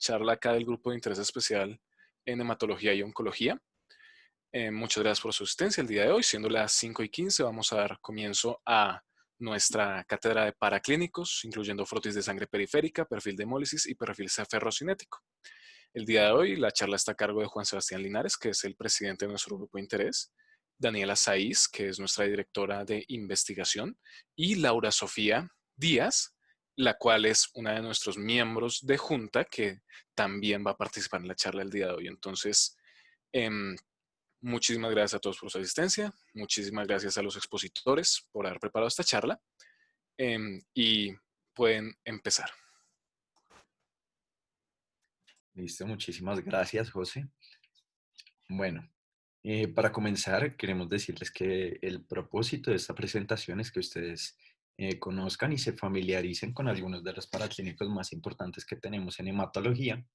charla acá del Grupo de Interés Especial en Hematología y Oncología. Muchas gracias por su asistencia el día de hoy. Siendo las 5:15, vamos a dar comienzo a nuestra cátedra de paraclínicos, incluyendo frotis de sangre periférica, perfil de hemólisis y perfil ferrocinético. El día de hoy la charla está a cargo de Juan Sebastián Linares, que es el presidente de nuestro grupo de interés, Daniela Saiz, que es nuestra directora de investigación, y Laura Sofía Díaz, la cual es una de nuestros miembros de junta que también va a participar en la charla el día de hoy. Entonces, muchísimas gracias a todos por su asistencia, muchísimas gracias a los expositores por haber preparado esta charla y pueden empezar. Listo, muchísimas gracias, José. Bueno, para comenzar, queremos decirles que el propósito de esta presentación es que ustedes conozcan y se familiaricen con algunos de los paraclínicos más importantes que tenemos en hematología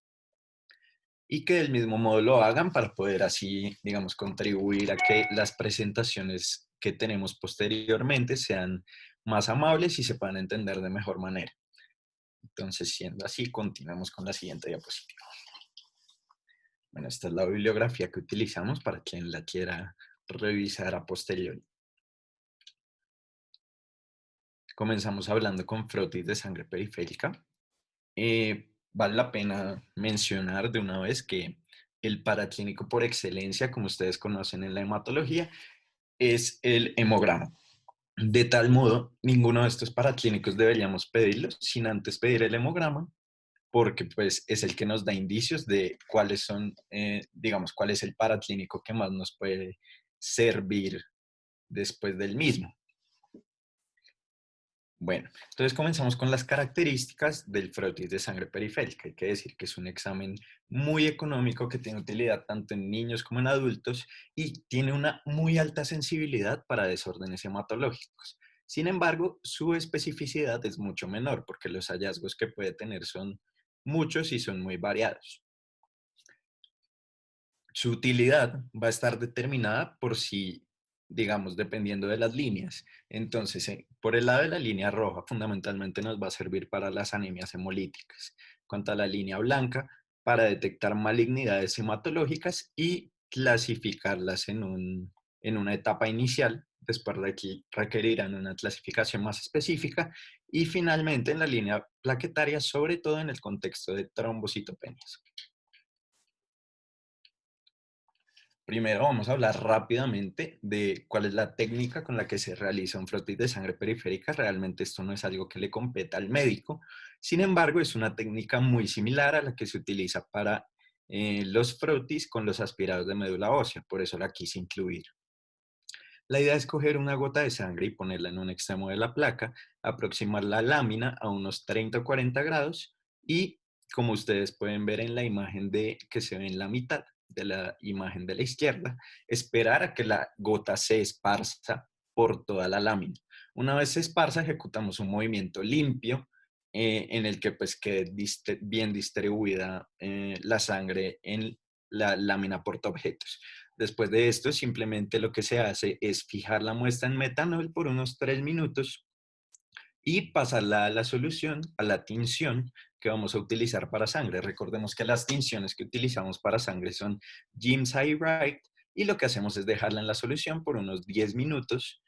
y que del mismo modo lo hagan para poder así, digamos, contribuir a que las presentaciones que tenemos posteriormente sean más amables y se puedan entender de mejor manera. Entonces, siendo así, continuamos con la siguiente diapositiva. Bueno, esta es la bibliografía que utilizamos para quien la quiera revisar a posteriori. Comenzamos hablando con frotis de sangre periférica. Vale la pena mencionar de una vez que el paraclínico por excelencia, como ustedes conocen en la hematología, es el hemograma. De tal modo, ninguno de estos paraclínicos deberíamos pedirlos sin antes pedir el hemograma, porque pues es el que nos da indicios de cuáles son, digamos, cuál es el paraclínico que más nos puede servir después del mismo. Bueno, entonces comenzamos con las características del frotis de sangre periférica. Hay que decir que es un examen muy económico que tiene utilidad tanto en niños como en adultos y tiene una muy alta sensibilidad para desórdenes hematológicos. Sin embargo, su especificidad es mucho menor porque los hallazgos que puede tener son muchos y son muy variados. Su utilidad va a estar determinada por si, digamos, dependiendo de las líneas. Entonces, por el lado de la línea roja, fundamentalmente nos va a servir para las anemias hemolíticas. Cuanto a la línea blanca, para detectar malignidades hematológicas y clasificarlas en una etapa inicial. Después de aquí requerirán una clasificación más específica. Y finalmente en la línea plaquetaria, sobre todo en el contexto de trombocitopenias. Primero vamos a hablar rápidamente de cuál es la técnica con la que se realiza un frotis de sangre periférica. Realmente esto no es algo que le competa al médico. Sin embargo, es una técnica muy similar a la que se utiliza para los frotis con los aspirados de médula ósea. Por eso la quise incluir. La idea es coger una gota de sangre y ponerla en un extremo de la placa, aproximar la lámina a unos 30 o 40 grados y, como ustedes pueden ver en la imagen que se ve en la mitad de la imagen de la izquierda, esperar a que la gota se esparza por toda la lámina. Una vez se esparza, ejecutamos un movimiento limpio en el que pues quede bien distribuida la sangre en la lámina portaobjetos. Después de esto, simplemente lo que se hace es fijar la muestra en metanol por unos 3 minutos y pasarla a la solución, a la tinción que vamos a utilizar para sangre. Recordemos que las tinciones que utilizamos para sangre son Giemsa Wright y lo que hacemos es dejarla en la solución por unos 10 minutos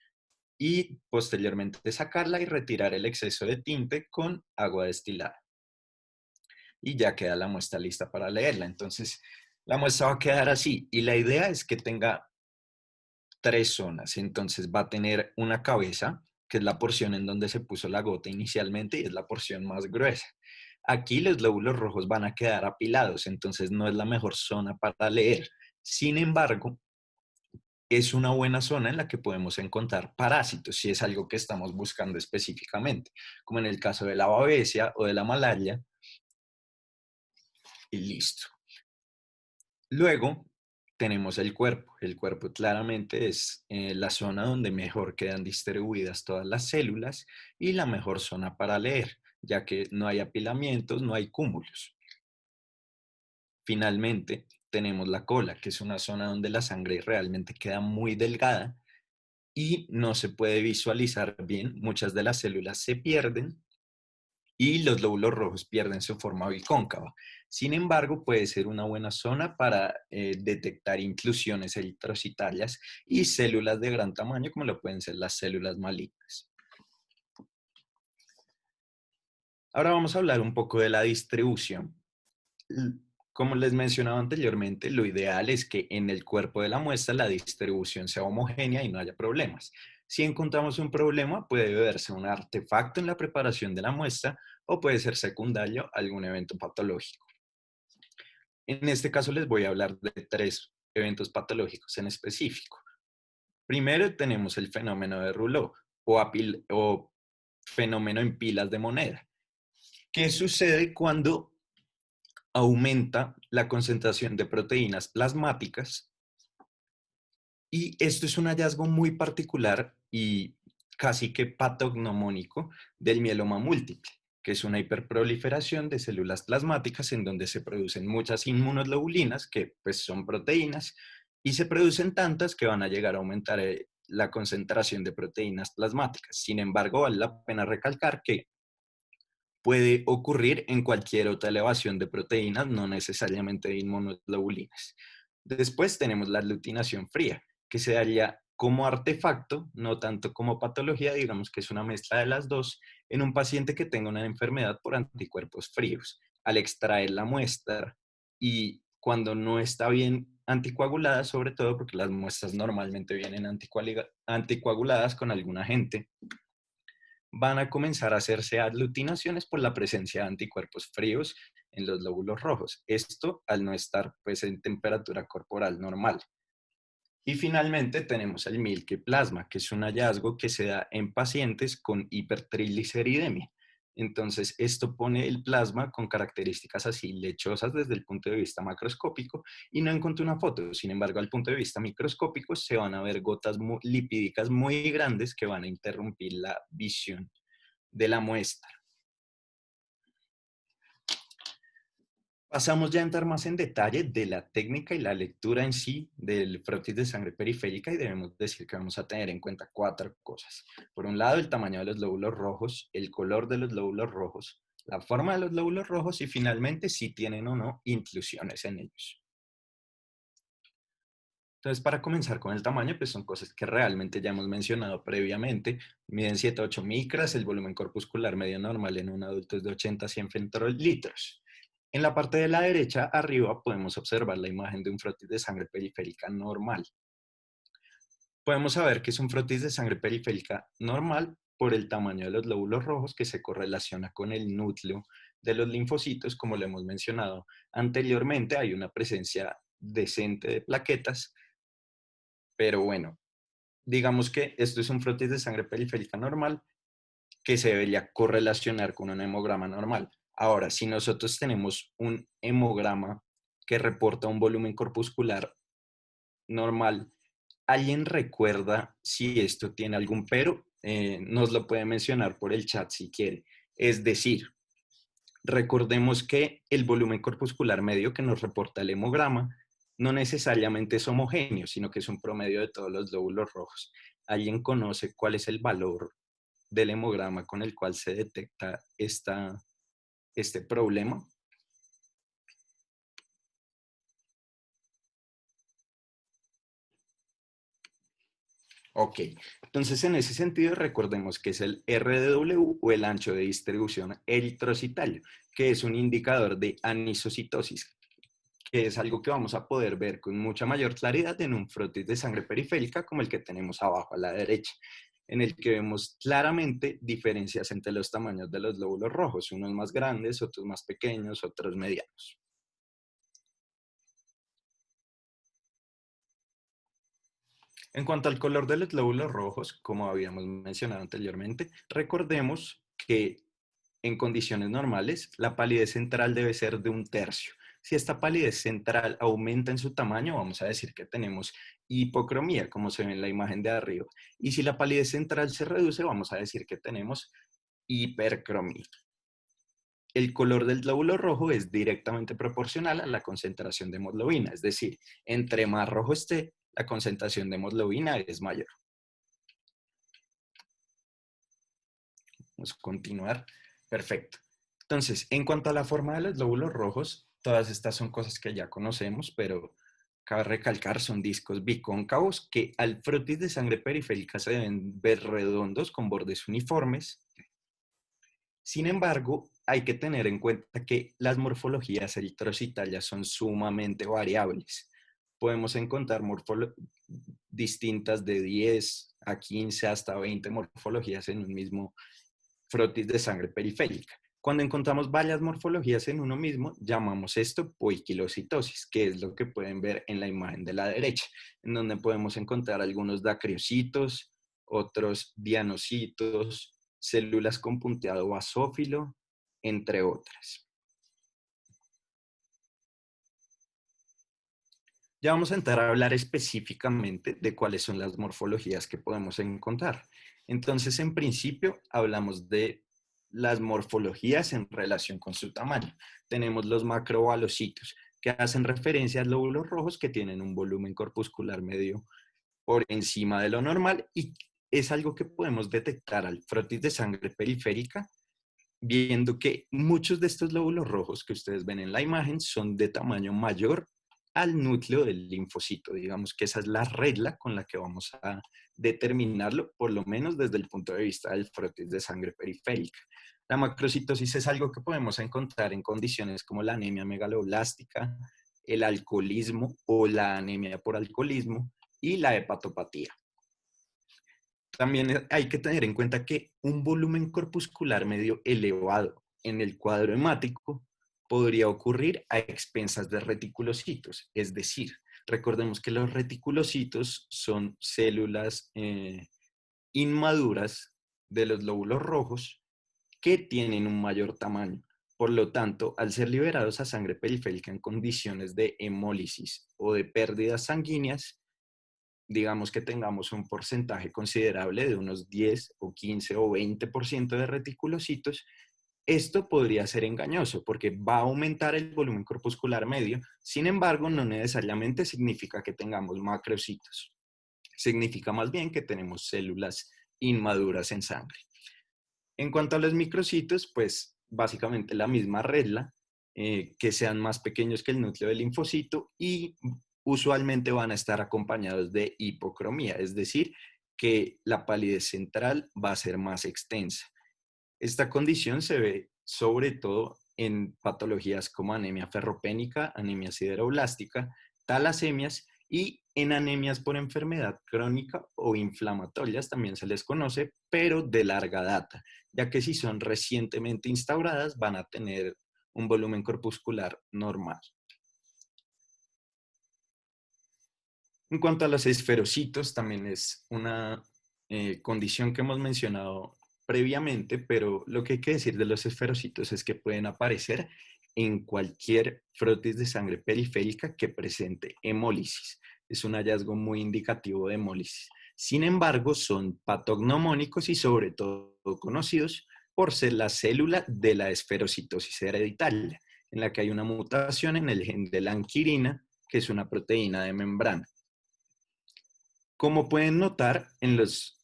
y posteriormente sacarla y retirar el exceso de tinte con agua destilada. Y ya queda la muestra lista para leerla. Entonces, la muestra va a quedar así y la idea es que tenga 3 zonas. Entonces va a tener una cabeza, que es la porción en donde se puso la gota inicialmente y es la porción más gruesa. Aquí los glóbulos rojos van a quedar apilados, entonces no es la mejor zona para leer. Sin embargo, es una buena zona en la que podemos encontrar parásitos, si es algo que estamos buscando específicamente, como en el caso de la babesia o de la malaria, y listo. Luego tenemos el cuerpo. El cuerpo claramente es la zona donde mejor quedan distribuidas todas las células y la mejor zona para leer, ya que no hay apilamientos, no hay cúmulos. Finalmente, tenemos la cola, que es una zona donde la sangre realmente queda muy delgada y no se puede visualizar bien. Muchas de las células se pierden y los glóbulos rojos pierden su forma bicóncava. Sin embargo, puede ser una buena zona para detectar inclusiones eritrocitarias y células de gran tamaño, como lo pueden ser las células malignas. Ahora vamos a hablar un poco de la distribución. Como les mencionaba anteriormente, lo ideal es que en el cuerpo de la muestra la distribución sea homogénea y no haya problemas. Si encontramos un problema, puede deberse a un artefacto en la preparación de la muestra o puede ser secundario a algún evento patológico. En este caso les voy a hablar de 3 eventos patológicos en específico. Primero tenemos el fenómeno de Rouleau o fenómeno en pilas de moneda. ¿Qué sucede cuando aumenta la concentración de proteínas plasmáticas? Y esto es un hallazgo muy particular y casi que patognomónico del mieloma múltiple, que es una hiperproliferación de células plasmáticas en donde se producen muchas inmunoglobulinas, que pues son proteínas, y se producen tantas que van a llegar a aumentar la concentración de proteínas plasmáticas. Sin embargo, vale la pena recalcar que puede ocurrir en cualquier otra elevación de proteínas, no necesariamente de inmunoglobulinas. Después tenemos la aglutinación fría, que se daría como artefacto, no tanto como patología, digamos que es una mezcla de las dos, en un paciente que tenga una enfermedad por anticuerpos fríos. Al extraer la muestra y cuando no está bien anticoagulada, sobre todo porque las muestras normalmente vienen anticoaguladas con algún agente, van a comenzar a hacerse aglutinaciones por la presencia de anticuerpos fríos en los glóbulos rojos. Esto al no estar pues, en temperatura corporal normal. Y finalmente tenemos el Milky Plasma, que es un hallazgo que se da en pacientes con hipertrigliceridemia. Entonces, esto pone el plasma con características así lechosas desde el punto de vista macroscópico y no encontré una foto. Sin embargo, al punto de vista microscópico se van a ver gotas lipídicas muy grandes que van a interrumpir la visión de la muestra. Pasamos ya a entrar más en detalle de la técnica y la lectura en sí del frotis de sangre periférica y debemos decir que vamos a tener en cuenta 4 cosas. Por un lado, el tamaño de los glóbulos rojos, el color de los glóbulos rojos, la forma de los glóbulos rojos y finalmente si tienen o no inclusiones en ellos. Entonces, para comenzar con el tamaño, pues son cosas que realmente ya hemos mencionado previamente. Miden 7 a 8 micras, el volumen corpuscular medio normal en un adulto es de 80 a 100 femtolitros. En la parte de la derecha, arriba, podemos observar la imagen de un frotis de sangre periférica normal. Podemos saber que es un frotis de sangre periférica normal por el tamaño de los glóbulos rojos que se correlaciona con el núcleo de los linfocitos, como lo hemos mencionado anteriormente. Hay una presencia decente de plaquetas, pero bueno, digamos que esto es un frotis de sangre periférica normal que se debería correlacionar con un hemograma normal. Ahora, si nosotros tenemos un hemograma que reporta un volumen corpuscular normal, ¿alguien recuerda si esto tiene algún pero? Nos lo puede mencionar por el chat si quiere. Es decir, recordemos que el volumen corpuscular medio que nos reporta el hemograma no necesariamente es homogéneo, sino que es un promedio de todos los glóbulos rojos. ¿Alguien conoce cuál es el valor del hemograma con el cual se detecta este problema? Ok, entonces en ese sentido recordemos que es el RDW o el ancho de distribución eritrocitario, que es un indicador de anisocitosis, que es algo que vamos a poder ver con mucha mayor claridad en un frotis de sangre periférica como el que tenemos abajo a la derecha, en el que vemos claramente diferencias entre los tamaños de los glóbulos rojos, unos más grandes, otros más pequeños, otros medianos. En cuanto al color de los glóbulos rojos, como habíamos mencionado anteriormente, recordemos que en condiciones normales la palidez central debe ser de 1/3. Si esta palidez central aumenta en su tamaño, vamos a decir que tenemos hipocromía, como se ve en la imagen de arriba. Y si la palidez central se reduce, vamos a decir que tenemos hipercromía. El color del glóbulo rojo es directamente proporcional a la concentración de hemoglobina, es decir, entre más rojo esté, la concentración de hemoglobina es mayor. Vamos a continuar. Perfecto. Entonces, en cuanto a la forma de los glóbulos rojos, todas estas son cosas que ya conocemos, pero cabe recalcar, son discos bicóncavos que al frotis de sangre periférica se deben ver redondos con bordes uniformes. Sin embargo, hay que tener en cuenta que las morfologías eritrocitarias son sumamente variables. Podemos encontrar distintas de 10 a 15 hasta 20 morfologías en un mismo frotis de sangre periférica. Cuando encontramos varias morfologías en uno mismo, llamamos esto poiquilocitosis, que es lo que pueden ver en la imagen de la derecha, en donde podemos encontrar algunos dacriocitos, otros dianocitos, células con punteado basófilo, entre otras. Ya vamos a entrar a hablar específicamente de cuáles son las morfologías que podemos encontrar. Entonces, en principio, hablamos de las morfologías en relación con su tamaño. Tenemos los macrobalocitos, que hacen referencia a lóbulos rojos que tienen un volumen corpuscular medio por encima de lo normal y es algo que podemos detectar al frotis de sangre periférica, viendo que muchos de estos lóbulos rojos que ustedes ven en la imagen son de tamaño mayor al núcleo del linfocito. Digamos que esa es la regla con la que vamos a determinarlo, por lo menos desde el punto de vista del frotis de sangre periférica. La macrocitosis es algo que podemos encontrar en condiciones como la anemia megaloblástica, el alcoholismo o la anemia por alcoholismo y la hepatopatía. También hay que tener en cuenta que un volumen corpuscular medio elevado en el cuadro hemático podría ocurrir a expensas de reticulocitos. Es decir, recordemos que los reticulocitos son células inmaduras de los lóbulos rojos que tienen un mayor tamaño. Por lo tanto, al ser liberados a sangre periférica en condiciones de hemólisis o de pérdidas sanguíneas, digamos que tengamos un porcentaje considerable de unos 10 o 15 o 20% de reticulocitos, esto podría ser engañoso porque va a aumentar el volumen corpuscular medio, sin embargo, no necesariamente significa que tengamos macrocitos. Significa más bien que tenemos células inmaduras en sangre. En cuanto a los microcitos, pues básicamente la misma regla, que sean más pequeños que el núcleo del linfocito y usualmente van a estar acompañados de hipocromía, es decir, que la palidez central va a ser más extensa. Esta condición se ve sobre todo en patologías como anemia ferropénica, anemia sideroblástica, talasemias y en anemias por enfermedad crónica o inflamatorias también se les conoce, pero de larga data, ya que si son recientemente instauradas van a tener un volumen corpuscular normal. En cuanto a los esferocitos, también es una condición que hemos mencionado previamente, pero lo que hay que decir de los esferocitos es que pueden aparecer en cualquier frotis de sangre periférica que presente hemólisis. Es un hallazgo muy indicativo de hemólisis. Sin embargo, son patognomónicos y sobre todo conocidos por ser la célula de la esferocitosis hereditaria, en la que hay una mutación en el gen de la anquirina, que es una proteína de membrana. Como pueden notar en los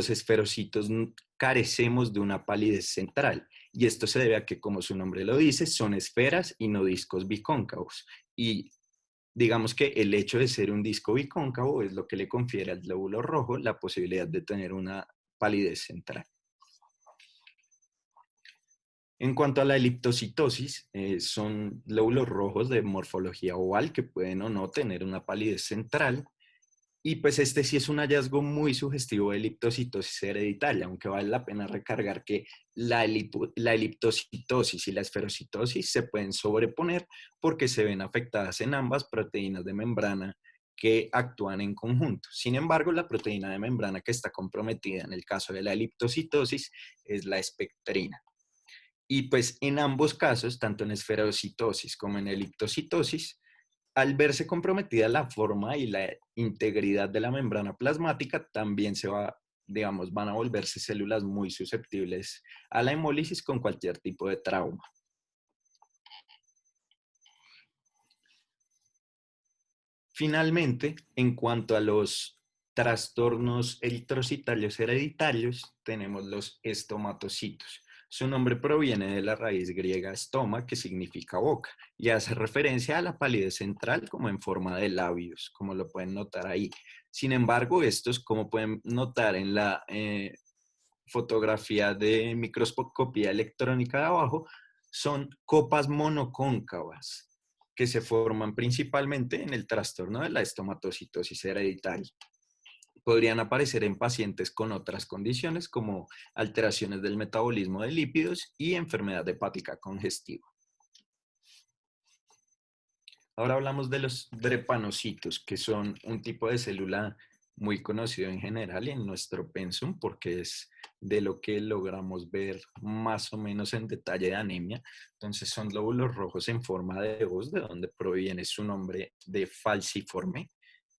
esferocitos, carecemos de una palidez central. Y esto se debe a que, como su nombre lo dice, son esferas y no discos bicóncavos. Y digamos que el hecho de ser un disco bicóncavo es lo que le confiere al glóbulo rojo la posibilidad de tener una palidez central. En cuanto a la eliptocitosis, son glóbulos rojos de morfología oval que pueden o no tener una palidez central. Y pues este sí es un hallazgo muy sugestivo de eliptocitosis hereditaria, aunque vale la pena recargar que la eliptocitosis y la esferocitosis se pueden sobreponer porque se ven afectadas en ambas proteínas de membrana que actúan en conjunto. Sin embargo, la proteína de membrana que está comprometida en el caso de la eliptocitosis es la espectrina. Y pues en ambos casos, tanto en esferocitosis como en eliptocitosis, al verse comprometida la forma y la integridad de la membrana plasmática, también van a volverse células muy susceptibles a la hemólisis con cualquier tipo de trauma. Finalmente, en cuanto a los trastornos eritrocitarios hereditarios, tenemos los estomatocitos. Su nombre proviene de la raíz griega stoma, que significa boca, y hace referencia a la palidez central como en forma de labios, como lo pueden notar ahí. Sin embargo, estos, como pueden notar en la fotografía de microscopía electrónica de abajo, son copas monocóncavas que se forman principalmente en el trastorno de la estomatocitosis hereditaria. Podrían aparecer en pacientes con otras condiciones como alteraciones del metabolismo de lípidos y enfermedad hepática congestiva. Ahora hablamos de los drepanocitos, que son un tipo de célula muy conocido en general y en nuestro pensum, porque es de lo que logramos ver más o menos en detalle de anemia. Entonces son glóbulos rojos en forma de hoz, de donde proviene su nombre de falciforme,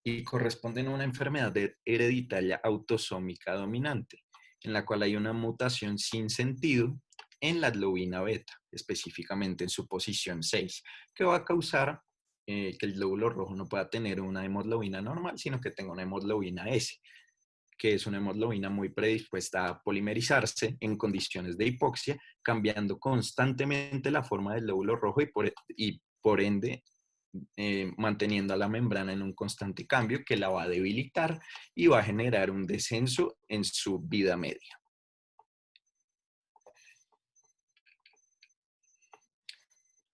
y corresponden a una enfermedad hereditaria autosómica dominante, en la cual hay una mutación sin sentido en la globina beta, específicamente en su posición 6, que va a causar que el glóbulo rojo no pueda tener una hemoglobina normal, sino que tenga una hemoglobina S, que es una hemoglobina muy predispuesta a polimerizarse en condiciones de hipoxia, cambiando constantemente la forma del glóbulo rojo y por ende manteniendo a la membrana en un constante cambio que la va a debilitar y va a generar un descenso en su vida media.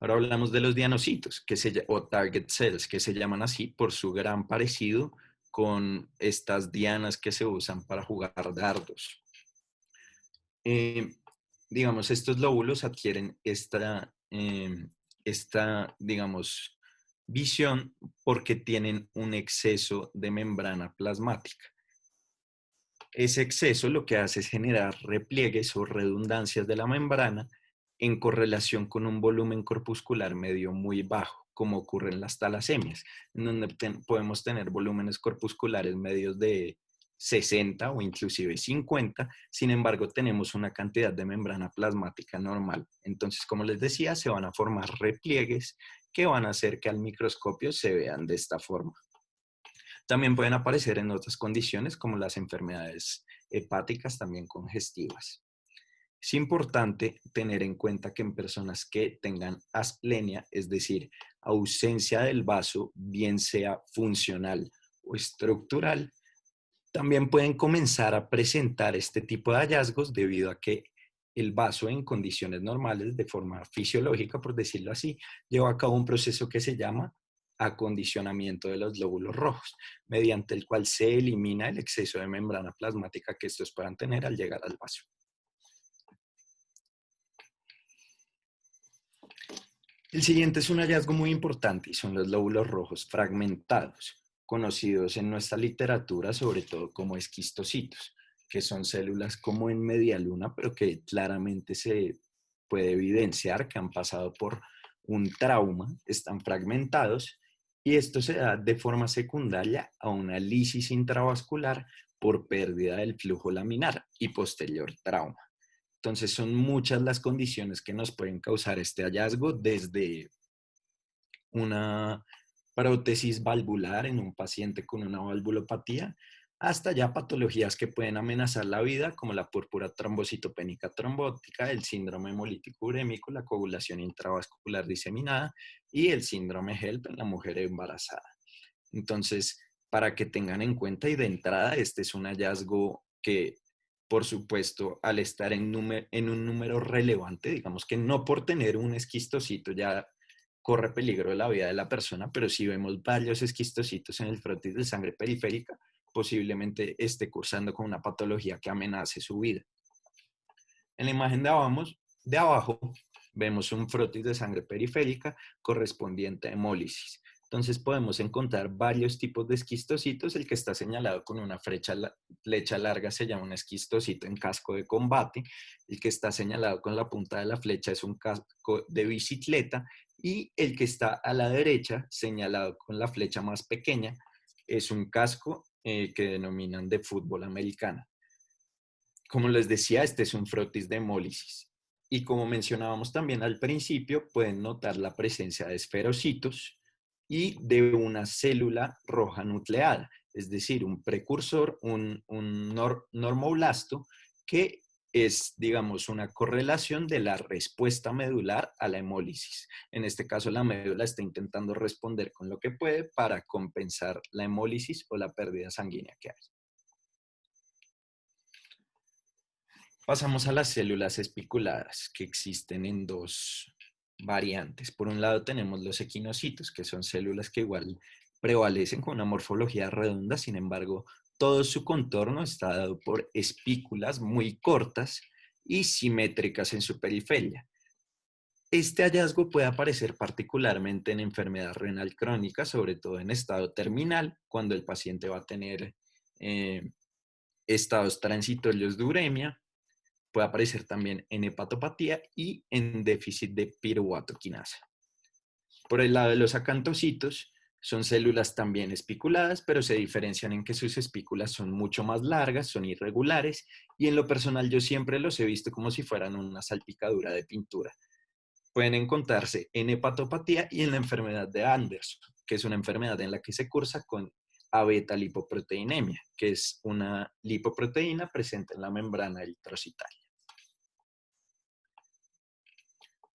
Ahora hablamos de los dianocitos, o target cells, que se llaman así por su gran parecido con estas dianas que se usan para jugar dardos. Eh, digamos, estos lóbulos adquieren digamos, visión porque tienen un exceso de membrana plasmática. Ese exceso lo que hace es generar repliegues o redundancias de la membrana en correlación con un volumen corpuscular medio muy bajo, como ocurre en las talasemias, en donde podemos tener volúmenes corpusculares medios de 60 o inclusive 50, sin embargo tenemos una cantidad de membrana plasmática normal. Entonces, como les decía, se van a formar repliegues que van a hacer que al microscopio se vean de esta forma. También pueden aparecer en otras condiciones como las enfermedades hepáticas también congestivas. Es importante tener en cuenta que en personas que tengan asplenia, es decir, ausencia del vaso, bien sea funcional o estructural, también pueden comenzar a presentar este tipo de hallazgos debido a que el vaso en condiciones normales, de forma fisiológica, por decirlo así, lleva a cabo un proceso que se llama acondicionamiento de los glóbulos rojos, mediante el cual se elimina el exceso de membrana plasmática que estos puedan tener al llegar al vaso. El siguiente es un hallazgo muy importante y son los glóbulos rojos fragmentados, conocidos en nuestra literatura sobre todo como esquistocitos, que son células como en media luna, pero que claramente se puede evidenciar que han pasado por un trauma, están fragmentados, y esto se da de forma secundaria a una lisis intravascular por pérdida del flujo laminar y posterior trauma. Entonces son muchas las condiciones que nos pueden causar este hallazgo, desde una prótesis valvular en un paciente con una valvulopatía, hasta ya patologías que pueden amenazar la vida, como la púrpura trombocitopénica trombótica, el síndrome hemolítico urémico, la coagulación intravascular diseminada y el síndrome HELP en la mujer embarazada. Entonces, para que tengan en cuenta y de entrada, este es un hallazgo que, por supuesto, al estar en un número relevante, digamos que no por tener un esquistocito ya corre peligro de la vida de la persona, pero si vemos varios esquistocitos en el frotis de sangre periférica, posiblemente esté cursando con una patología que amenace su vida. En la imagen de abajo vemos un frotis de sangre periférica correspondiente a hemólisis. Entonces podemos encontrar varios tipos de esquistocitos. El que está señalado con una flecha larga se llama un esquistocito en casco de combate. El que está señalado con la punta de la flecha es un casco de bicicleta. Y el que está a la derecha, señalado con la flecha más pequeña, es un casco que denominan de fútbol americano. Como les decía, este es un frotis de hemólisis. Y como mencionábamos también al principio, pueden notar la presencia de esferocitos y de una célula roja nucleada, es decir, un precursor, un normoblasto, que es, digamos, una correlación de la respuesta medular a la hemólisis. En este caso, la médula está intentando responder con lo que puede para compensar la hemólisis o la pérdida sanguínea que hay. Pasamos a las células espiculadas, que existen en dos variantes. Por un lado tenemos los equinocitos, que son células que igual prevalecen con una morfología redonda, sin embargo, todo su contorno está dado por espículas muy cortas y simétricas en su periferia. Este hallazgo puede aparecer particularmente en enfermedad renal crónica, sobre todo en estado terminal, cuando el paciente va a tener eh, estados transitorios de uremia. Puede aparecer también en hepatopatía y en déficit de piruvato quinasa. Por el lado de los acantocitos, son células también espiculadas, pero se diferencian en que sus espículas son mucho más largas, son irregulares, y en lo personal yo siempre los he visto como si fueran una salpicadura de pintura. Pueden encontrarse en hepatopatía y en la enfermedad de Anderson, que es una enfermedad en la que se cursa con abeta-lipoproteinemia, que es una lipoproteína presente en la membrana eritrocitaria.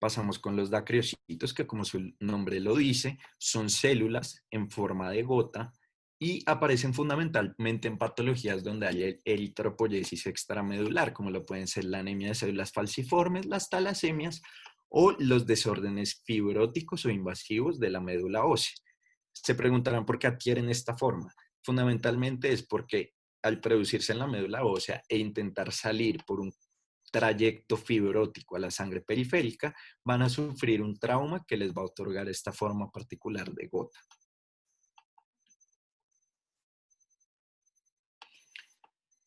Pasamos con los dacriocitos, que como su nombre lo dice, son células en forma de gota y aparecen fundamentalmente en patologías donde hay eritropoyesis extramedular, como lo pueden ser la anemia de células falciformes, las talasemias o los desórdenes fibróticos o invasivos de la médula ósea. Se preguntarán por qué adquieren esta forma. Fundamentalmente es porque al producirse en la médula ósea e intentar salir por un trayecto fibrótico a la sangre periférica, van a sufrir un trauma que les va a otorgar esta forma particular de gota.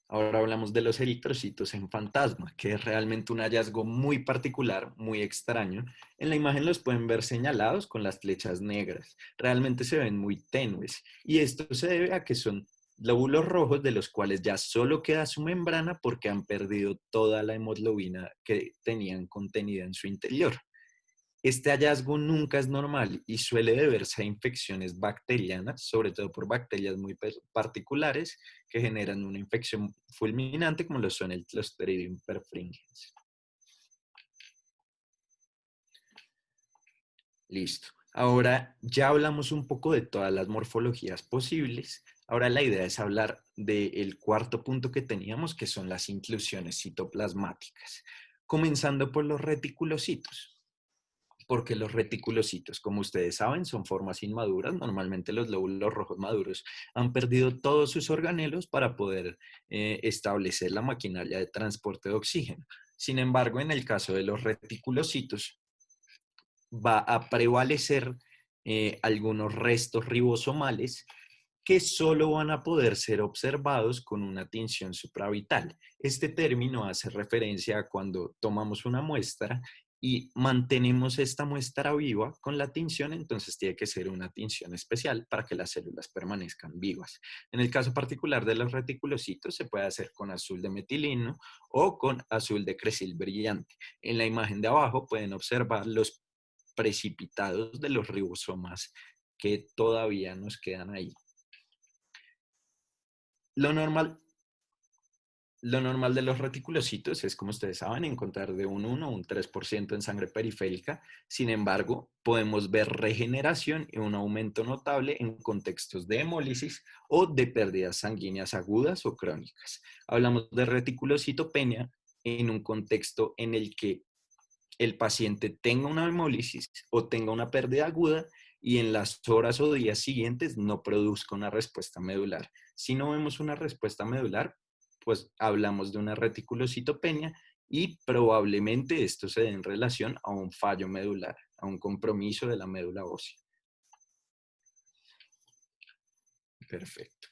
Ahora hablamos de los eritrocitos en fantasma, que es realmente un hallazgo muy particular, muy extraño. En la imagen los pueden ver señalados con las flechas negras. Realmente se ven muy tenues y esto se debe a que son glóbulos rojos de los cuales ya solo queda su membrana porque han perdido toda la hemoglobina que tenían contenida en su interior. Este hallazgo nunca es normal y suele deberse a infecciones bacterianas, sobre todo por bacterias muy particulares que generan una infección fulminante como lo son el Clostridium perfringens. Listo. Ahora ya hablamos un poco de todas las morfologías posibles. Ahora la idea es hablar del cuarto punto que teníamos, que son las inclusiones citoplasmáticas, comenzando por los reticulocitos. Porque los reticulocitos, como ustedes saben, son formas inmaduras. Normalmente los glóbulos rojos maduros han perdido todos sus organelos para poder establecer la maquinaria de transporte de oxígeno. Sin embargo, en el caso de los reticulocitos, va a prevalecer algunos restos ribosomales que solo van a poder ser observados con una tinción supraorbital. Este término hace referencia a cuando tomamos una muestra y mantenemos esta muestra viva con la tinción, entonces tiene que ser una tinción especial para que las células permanezcan vivas. En el caso particular de los reticulocitos se puede hacer con azul de metilino o con azul de cresil brillante. En la imagen de abajo pueden observar los precipitados de los ribosomas que todavía nos quedan ahí. Lo normal de los reticulocitos es, como ustedes saben, encontrar de un 1 a un 3% en sangre periférica. Sin embargo, podemos ver regeneración y un aumento notable en contextos de hemólisis o de pérdidas sanguíneas agudas o crónicas. Hablamos de reticulocitopenia en un contexto en el que el paciente tenga una hemólisis o tenga una pérdida aguda y en las horas o días siguientes no produzca una respuesta medular. Si no vemos una respuesta medular, pues hablamos de una reticulocitopenia y probablemente esto se dé en relación a un fallo medular, a un compromiso de la médula ósea. Perfecto.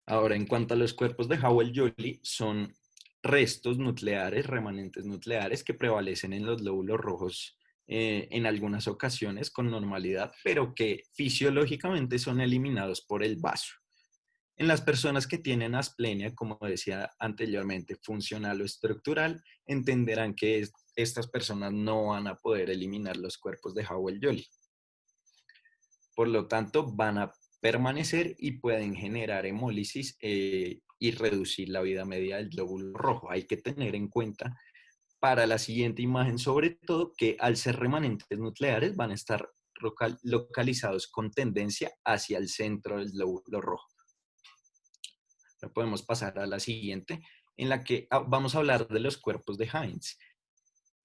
Ahora, en cuanto a los cuerpos de Howell-Jolly, son restos nucleares, remanentes nucleares que prevalecen en los glóbulos rojos en algunas ocasiones con normalidad, pero que fisiológicamente son eliminados por el vaso. En las personas que tienen asplenia, como decía anteriormente, funcional o estructural, entenderán que estas personas no van a poder eliminar los cuerpos de Howell-Jolly. Por lo tanto, van a permanecer y pueden generar hemólisis y reducir la vida media del glóbulo rojo. Hay que tener en cuenta para la siguiente imagen, sobre todo, que al ser remanentes nucleares van a estar localizados con tendencia hacia el centro del glóbulo rojo. Ahora podemos pasar a la siguiente, en la que vamos a hablar de los cuerpos de Heinz.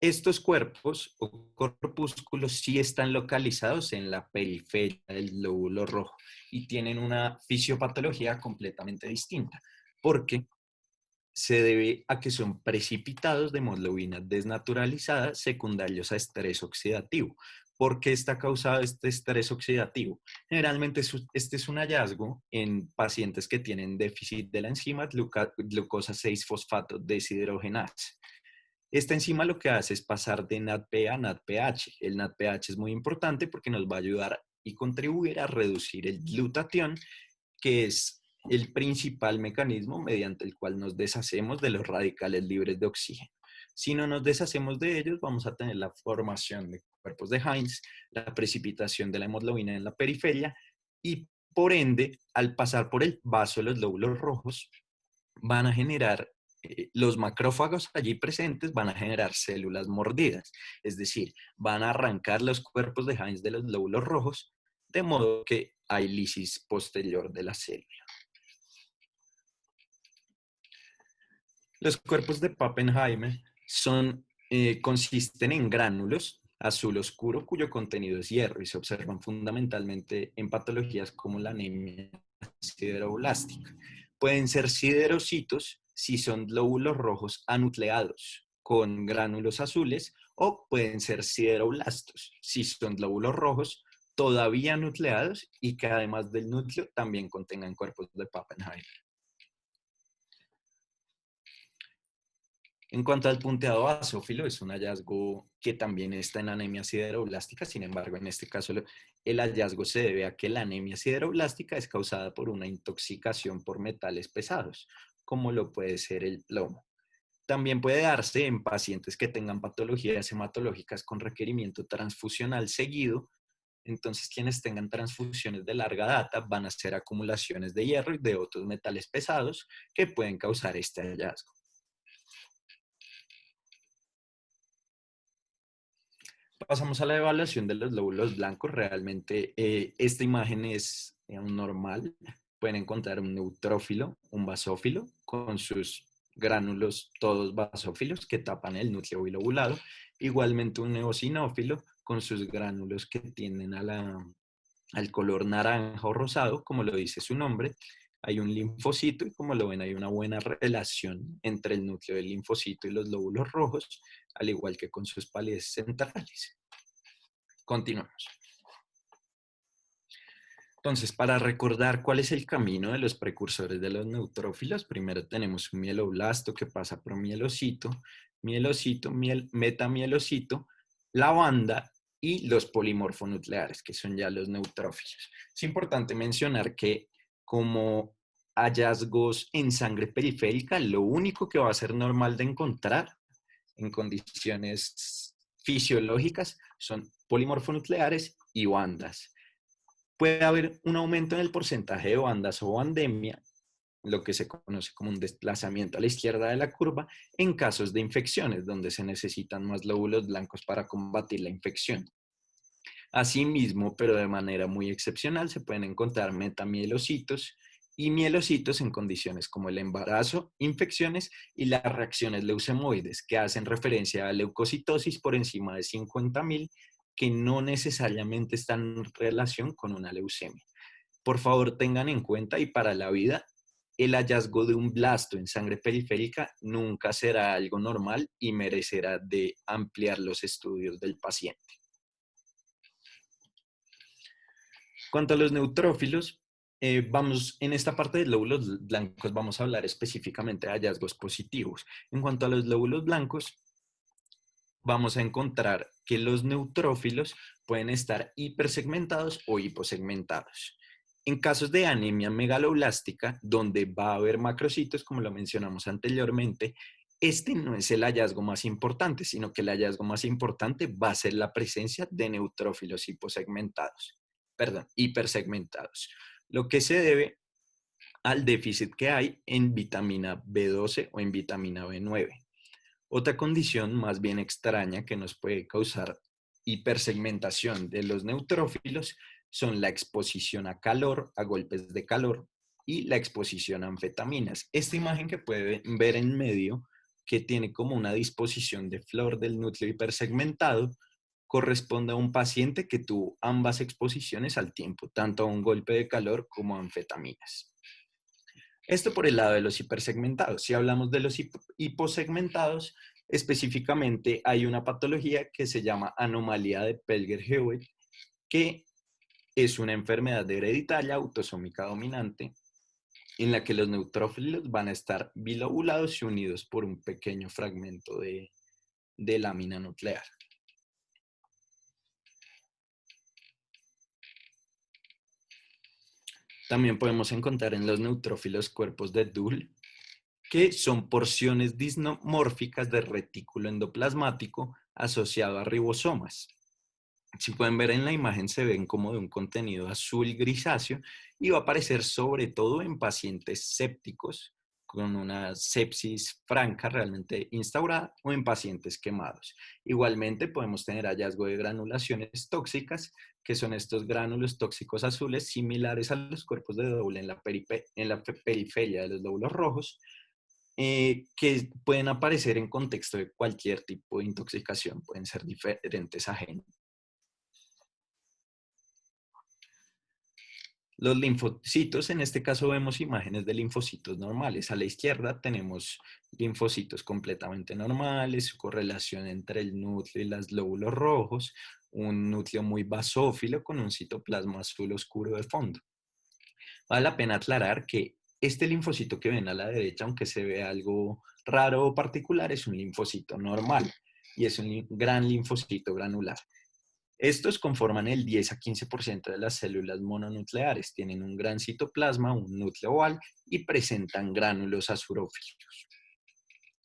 Estos cuerpos o corpúsculos sí están localizados en la periferia del glóbulo rojo y tienen una fisiopatología completamente distinta, porque se debe a que son precipitados de hemoglobina desnaturalizada secundarios a estrés oxidativo. ¿Por qué está causado este estrés oxidativo? Generalmente este es un hallazgo en pacientes que tienen déficit de la enzima glucosa 6-fosfato deshidrogenasa. Esta enzima lo que hace es pasar de NADP a NADPH. El NADPH es muy importante porque nos va a ayudar y contribuir a reducir el glutatión, que es el principal mecanismo mediante el cual nos deshacemos de los radicales libres de oxígeno. Si no nos deshacemos de ellos, vamos a tener la formación de cuerpos de Heinz, la precipitación de la hemoglobina en la periferia y, por ende, al pasar por el vaso de los glóbulos rojos, van a generar los macrófagos allí presentes van a generar células mordidas, es decir, van a arrancar los cuerpos de Heinz de los glóbulos rojos, de modo que hay lisis posterior de la célula. Los cuerpos de Pappenheimer consisten en gránulos azul oscuro cuyo contenido es hierro y se observan fundamentalmente en patologías como la anemia sideroblástica. Pueden ser siderocitos si son glóbulos rojos anucleados con gránulos azules, o pueden ser sideroblastos si son glóbulos rojos todavía nucleados y que además del núcleo también contengan cuerpos de Pappenheimer. En cuanto al punteado basófilo, es un hallazgo que también está en anemia sideroblástica. Sin embargo, en este caso el hallazgo se debe a que la anemia sideroblástica es causada por una intoxicación por metales pesados, como lo puede ser el plomo. También puede darse en pacientes que tengan patologías hematológicas con requerimiento transfusional seguido. Entonces, quienes tengan transfusiones de larga data van a hacer acumulaciones de hierro y de otros metales pesados que pueden causar este hallazgo. Pasamos a la evaluación de los glóbulos blancos. Realmente esta imagen es normal. Pueden encontrar un neutrófilo, un basófilo, con sus gránulos todos basófilos que tapan el núcleo bilobulado. Igualmente un eosinófilo con sus gránulos que tienden al color naranja o rosado, como lo dice su nombre. Hay un linfocito y, como lo ven, hay una buena relación entre el núcleo del linfocito y los glóbulos rojos, al igual que con sus paredes centrales. Continuamos. Entonces, para recordar cuál es el camino de los precursores de los neutrófilos, primero tenemos un mieloblasto que pasa por mielocito, metamielocito, la banda y los polimorfonucleares, que son ya los neutrófilos. Es importante mencionar que como hallazgos en sangre periférica, lo único que va a ser normal de encontrar en condiciones fisiológicas son polimorfonucleares y bandas. Puede haber un aumento en el porcentaje de bandas o bandemia, lo que se conoce como un desplazamiento a la izquierda de la curva, en casos de infecciones, donde se necesitan más glóbulos blancos para combatir la infección. Asimismo, pero de manera muy excepcional, se pueden encontrar metamielocitos y mielocitos en condiciones como el embarazo, infecciones y las reacciones leucemoides, que hacen referencia a leucocitosis por encima de 50.000, que no necesariamente están en relación con una leucemia. Por favor, tengan en cuenta, y para la vida, el hallazgo de un blasto en sangre periférica nunca será algo normal y merecerá de ampliar los estudios del paciente. Cuanto a los neutrófilos, en esta parte de glóbulos blancos vamos a hablar específicamente de hallazgos positivos. En cuanto a los glóbulos blancos, vamos a encontrar que los neutrófilos pueden estar hipersegmentados o hiposegmentados. En casos de anemia megaloblástica, donde va a haber macrocitos, como lo mencionamos anteriormente, este no es el hallazgo más importante, sino que el hallazgo más importante va a ser la presencia de neutrófilos hipersegmentados, lo que se debe al déficit que hay en vitamina B12 o en vitamina B9. Otra condición más bien extraña que nos puede causar hipersegmentación de los neutrófilos son la exposición a calor, a golpes de calor, y la exposición a anfetaminas. Esta imagen que pueden ver en medio, que tiene como una disposición de flor del núcleo hipersegmentado, corresponde a un paciente que tuvo ambas exposiciones al tiempo, tanto a un golpe de calor como a anfetaminas. Esto por el lado de los hipersegmentados. Si hablamos de los hiposegmentados, específicamente hay una patología que se llama anomalía de Pelger-Hewitt, que es una enfermedad hereditaria autosómica dominante en la que los neutrófilos van a estar bilobulados y unidos por un pequeño fragmento de lámina nuclear. También podemos encontrar en los neutrófilos cuerpos de Dulles, que son porciones dismórficas de retículo endoplasmático asociado a ribosomas. Si pueden ver en la imagen, se ven como de un contenido azul grisáceo y va a aparecer sobre todo en pacientes sépticos con una sepsis franca realmente instaurada o en pacientes quemados. Igualmente podemos tener hallazgo de granulaciones tóxicas, que son estos gránulos tóxicos azules similares a los cuerpos de Doble en la periferia de los lóbulos rojos, que pueden aparecer en contexto de cualquier tipo de intoxicación, pueden ser diferentes agentes. Los linfocitos, en este caso vemos imágenes de linfocitos normales. A la izquierda tenemos linfocitos completamente normales, su correlación entre el núcleo y los glóbulos rojos, un núcleo muy basófilo con un citoplasma azul oscuro de fondo. Vale la pena aclarar que este linfocito que ven a la derecha, aunque se ve algo raro o particular, es un linfocito normal y es un gran linfocito granular. Estos conforman el 10 a 15% de las células mononucleares, tienen un gran citoplasma, un núcleo oval y presentan gránulos azurófilos.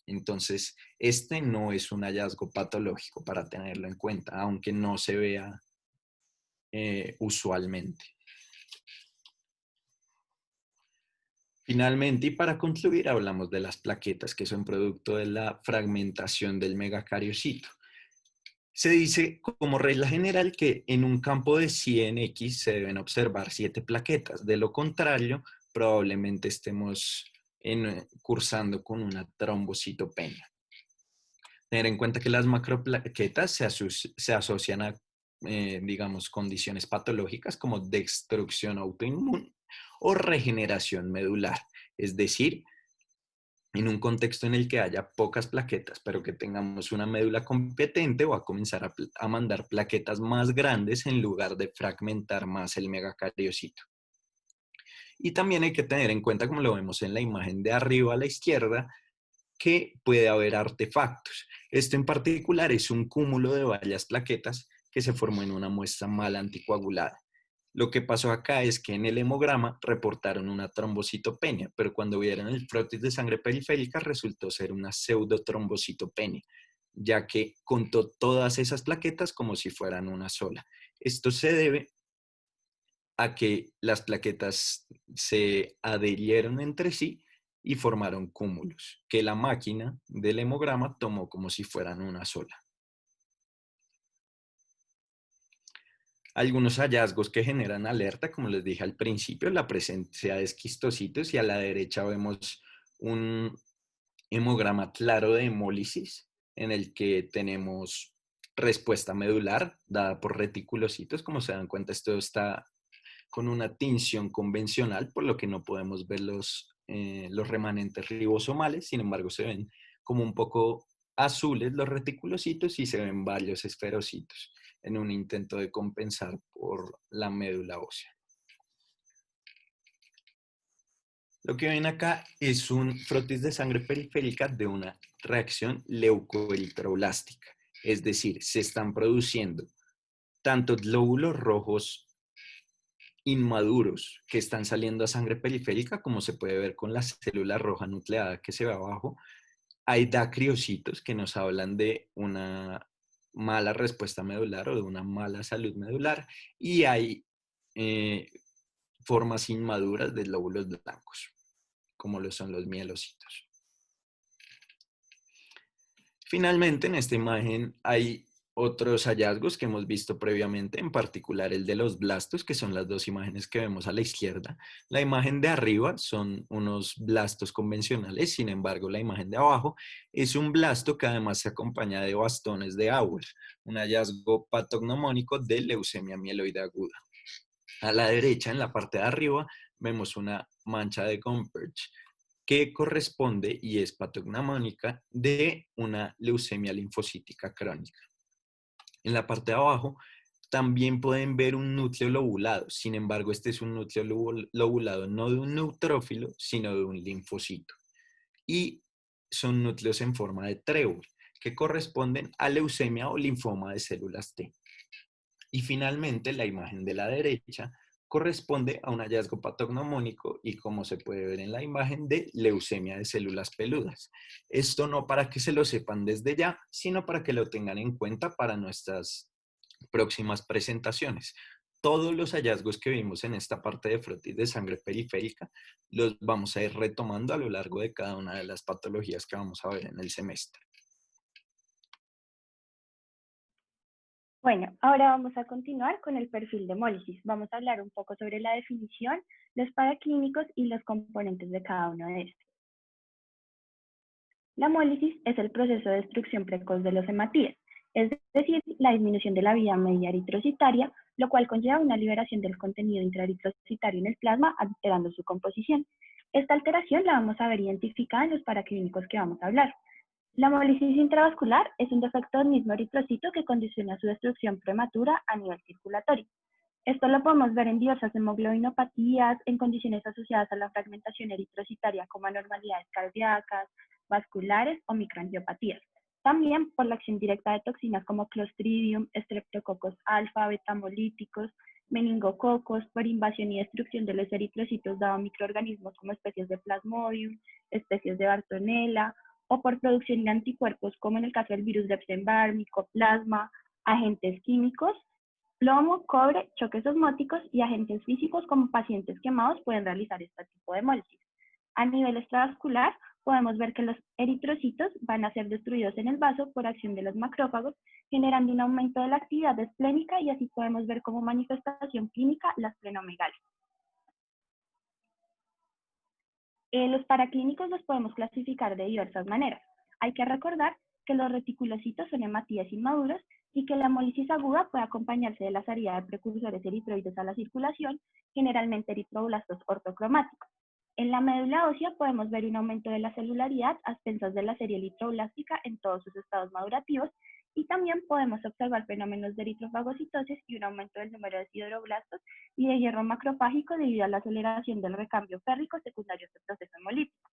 Entonces, este no es un hallazgo patológico para tenerlo en cuenta, aunque no se vea usualmente. Finalmente, y para concluir, hablamos de las plaquetas, que son producto de la fragmentación del megacariocito. Se dice como regla general que en un campo de 100X se deben observar 7 plaquetas. De lo contrario, probablemente estemos cursando con una trombocitopenia. Tener en cuenta que las macroplaquetas se asocian a, digamos, condiciones patológicas como destrucción autoinmune o regeneración medular. Es decir, en un contexto en el que haya pocas plaquetas, pero que tengamos una médula competente, va a comenzar a mandar plaquetas más grandes en lugar de fragmentar más el megacariocito. Y también hay que tener en cuenta, como lo vemos en la imagen de arriba a la izquierda, que puede haber artefactos. Esto en particular es un cúmulo de varias plaquetas que se formó en una muestra mal anticoagulada. Lo que pasó acá es que en el hemograma reportaron una trombocitopenia, pero cuando vieron el frotis de sangre periférica resultó ser una pseudotrombocitopenia, ya que contó todas esas plaquetas como si fueran una sola. Esto se debe a que las plaquetas se adherieron entre sí y formaron cúmulos, que la máquina del hemograma tomó como si fueran una sola. Algunos hallazgos que generan alerta, como les dije al principio, la presencia de esquistocitos, y a la derecha vemos un hemograma claro de hemólisis en el que tenemos respuesta medular dada por reticulocitos. Como se dan cuenta, esto está con una tinción convencional, por lo que no podemos ver los remanentes ribosomales. Sin embargo, se ven como un poco azules los reticulocitos y se ven varios esferocitos en un intento de compensar por la médula ósea. Lo que ven acá es un frotis de sangre periférica de una reacción leucoeritroblástica, es decir, se están produciendo tanto glóbulos rojos inmaduros que están saliendo a sangre periférica, como se puede ver con la célula roja nucleada que se ve abajo. Hay dacriocitos que nos hablan de una mala respuesta medular o de una mala salud medular, y hay formas inmaduras de glóbulos blancos, como lo son los mielocitos. Finalmente, en esta imagen hay otros hallazgos que hemos visto previamente, en particular el de los blastos, que son las dos imágenes que vemos a la izquierda. La imagen de arriba son unos blastos convencionales, sin embargo, la imagen de abajo es un blasto que además se acompaña de bastones de Auer, un hallazgo patognomónico de leucemia mieloide aguda. A la derecha, en la parte de arriba, vemos una mancha de Gompertz que corresponde y es patognomónica de una leucemia linfocítica crónica. En la parte de abajo también pueden ver un núcleo lobulado. Sin embargo, este es un núcleo lobulado no de un neutrófilo, sino de un linfocito. Y son núcleos en forma de trébol, que corresponden a leucemia o linfoma de células T. Y finalmente, la imagen de la derecha corresponde a un hallazgo patognomónico y, como se puede ver en la imagen, de leucemia de células peludas. Esto no para que se lo sepan desde ya, sino para que lo tengan en cuenta para nuestras próximas presentaciones. Todos los hallazgos que vimos en esta parte de frotis de sangre periférica los vamos a ir retomando a lo largo de cada una de las patologías que vamos a ver en el semestre. Bueno, ahora vamos a continuar con el perfil de hemólisis. Vamos a hablar un poco sobre la definición, los paraclínicos y los componentes de cada uno de estos. La hemólisis es el proceso de destrucción precoz de los hematíes, es decir, la disminución de la vía media eritrocitaria, lo cual conlleva una liberación del contenido intraeritrocitario en el plasma, alterando su composición. Esta alteración la vamos a ver identificada en los paraclínicos que vamos a hablar. La hemólisis intravascular es un defecto del mismo eritrocito que condiciona su destrucción prematura a nivel circulatorio. Esto lo podemos ver en diversas hemoglobinopatías, en condiciones asociadas a la fragmentación eritrocitaria como anormalidades cardíacas, vasculares o microangiopatías. También por la acción directa de toxinas como Clostridium, Streptococcus alfa, betamolíticos, meningococos, por invasión y destrucción de los eritrocitos dado a microorganismos como especies de Plasmodium, especies de Bartonella, o por producción de anticuerpos como en el caso del virus de Epstein-Barr, micoplasma, agentes químicos, plomo, cobre, choques osmóticos y agentes físicos como pacientes quemados pueden realizar este tipo de hemólisis. A nivel extravascular, podemos ver que los eritrocitos van a ser destruidos en el vaso por acción de los macrófagos, generando un aumento de la actividad esplénica y así podemos ver como manifestación clínica la esplenomegalia. Los paraclínicos los podemos clasificar de diversas maneras. Hay que recordar que los reticulocitos son hematíes inmaduros y que la hemólisis aguda puede acompañarse de la salida de precursores eritroides a la circulación, generalmente eritroblastos ortocromáticos. En la médula ósea podemos ver un aumento de la celularidad a expensas de la serie eritroblástica en todos sus estados madurativos y también podemos observar fenómenos de eritrofagocitosis y un aumento del número de sideroblastos y de hierro macrofágico debido a la aceleración del recambio férrico secundario a este proceso hemolítico.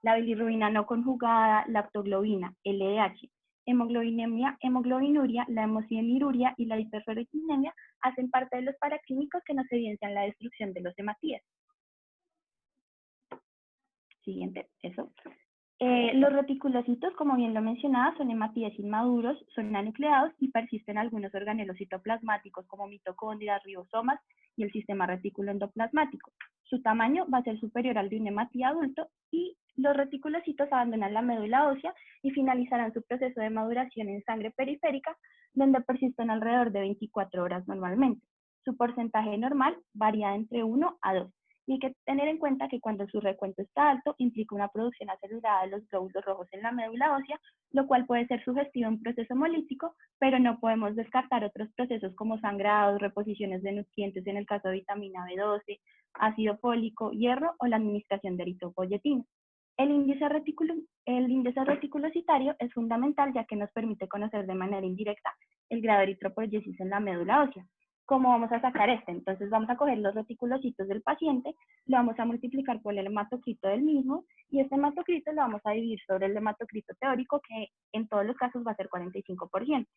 La bilirrubina no conjugada, lactoglobina, LDH, hemoglobinemia, hemoglobinuria, la hemosideruria y la hiperferritinemia hacen parte de los paraclínicos que nos evidencian la destrucción de los hematíes. Siguiente, eso. Los reticulocitos, como bien lo mencionaba, son hematíes inmaduros, son anucleados y persisten algunos organelos citoplasmáticos como mitocondrias, ribosomas y el sistema retículo endoplasmático. Su tamaño va a ser superior al de un hematía adulto y los reticulocitos abandonan la médula ósea y finalizarán su proceso de maduración en sangre periférica, donde persisten alrededor de 24 horas normalmente. Su porcentaje normal varía entre 1 a 2. Y hay que tener en cuenta que cuando su recuento está alto, implica una producción acelerada de los glóbulos rojos en la médula ósea, lo cual puede ser sugestivo en un proceso hemolítico, pero no podemos descartar otros procesos como sangrados, reposiciones de nutrientes en el caso de vitamina B12, ácido fólico, hierro o la administración de eritropoyetina. El índice reticulocitario es fundamental ya que nos permite conocer de manera indirecta el grado de eritropoyesis en la médula ósea. ¿Cómo vamos a sacar este? Entonces vamos a coger los reticulocitos del paciente, lo vamos a multiplicar por el hematocrito del mismo y este hematocrito lo vamos a dividir sobre el hematocrito teórico que en todos los casos va a ser 45%.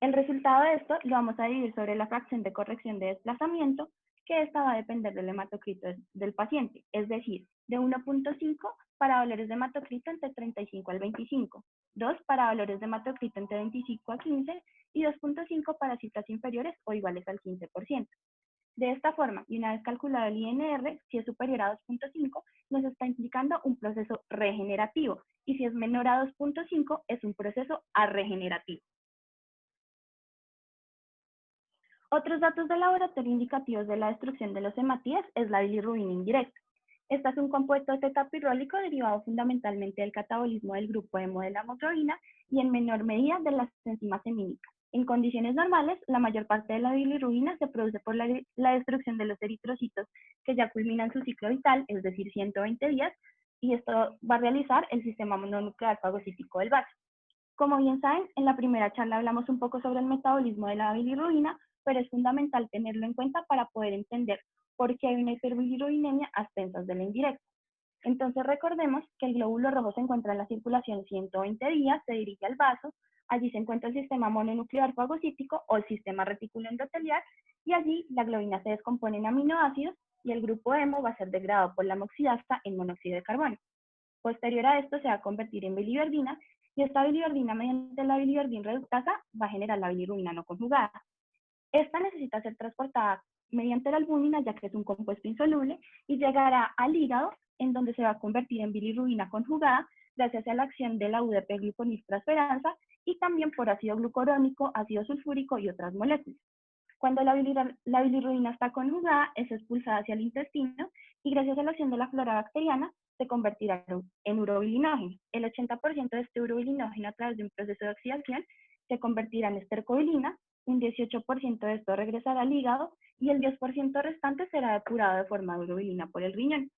El resultado de esto lo vamos a dividir sobre la fracción de corrección de desplazamiento, que esta va a depender del hematocrito del paciente, es decir, de 1.5 para valores de hematocrito entre 35 al 25, 2 para valores de hematocrito entre 25 a 15 y 2.5 para cifras inferiores o iguales al 15%. De esta forma, y una vez calculado el INR, si es superior a 2.5, nos está implicando un proceso regenerativo, y si es menor a 2.5, es un proceso arregenerativo. Otros datos de laboratorio indicativos de la destrucción de los hematíes es la bilirrubina indirecta. Esta es un compuesto tetapirrólico derivado fundamentalmente del catabolismo del grupo hemo de la hemoglobina y en menor medida de las enzimas hemínicas. En condiciones normales, la mayor parte de la bilirrubina se produce por la destrucción de los eritrocitos que ya culminan su ciclo vital, es decir, 120 días, y esto va a realizar el sistema mononuclear fagocítico del vaso. Como bien saben, en la primera charla hablamos un poco sobre el metabolismo de la bilirrubina, pero es fundamental tenerlo en cuenta para poder entender por qué hay una hiperbilirubinemia a expensas de la indirecta. Entonces recordemos que el glóbulo rojo se encuentra en la circulación 120 días, se dirige al vaso, allí se encuentra el sistema mononuclear fagocítico o el sistema retículo endotelial, y allí la globina se descompone en aminoácidos y el grupo hemo va a ser degradado por la hemoxidasa en monóxido de carbono. Posterior a esto se va a convertir en biliverdina, y esta biliverdina mediante la biliverdina reductasa va a generar la bilirrubina no conjugada. Esta necesita ser transportada mediante la albúmina, ya que es un compuesto insoluble, y llegará al hígado, en donde se va a convertir en bilirrubina conjugada gracias a la acción de la UDP-gluconistransferasa y también por ácido glucurónico, ácido sulfúrico y otras moléculas. Cuando la bilirrubina está conjugada, es expulsada hacia el intestino y gracias a la acción de la flora bacteriana se convertirá en urobilinógeno. El 80% de este urobilinógeno a través de un proceso de oxidación se convertirá en estercobilina, un 18% de esto regresará al hígado y el 10% restante será depurado de forma de urobilina por el riñón.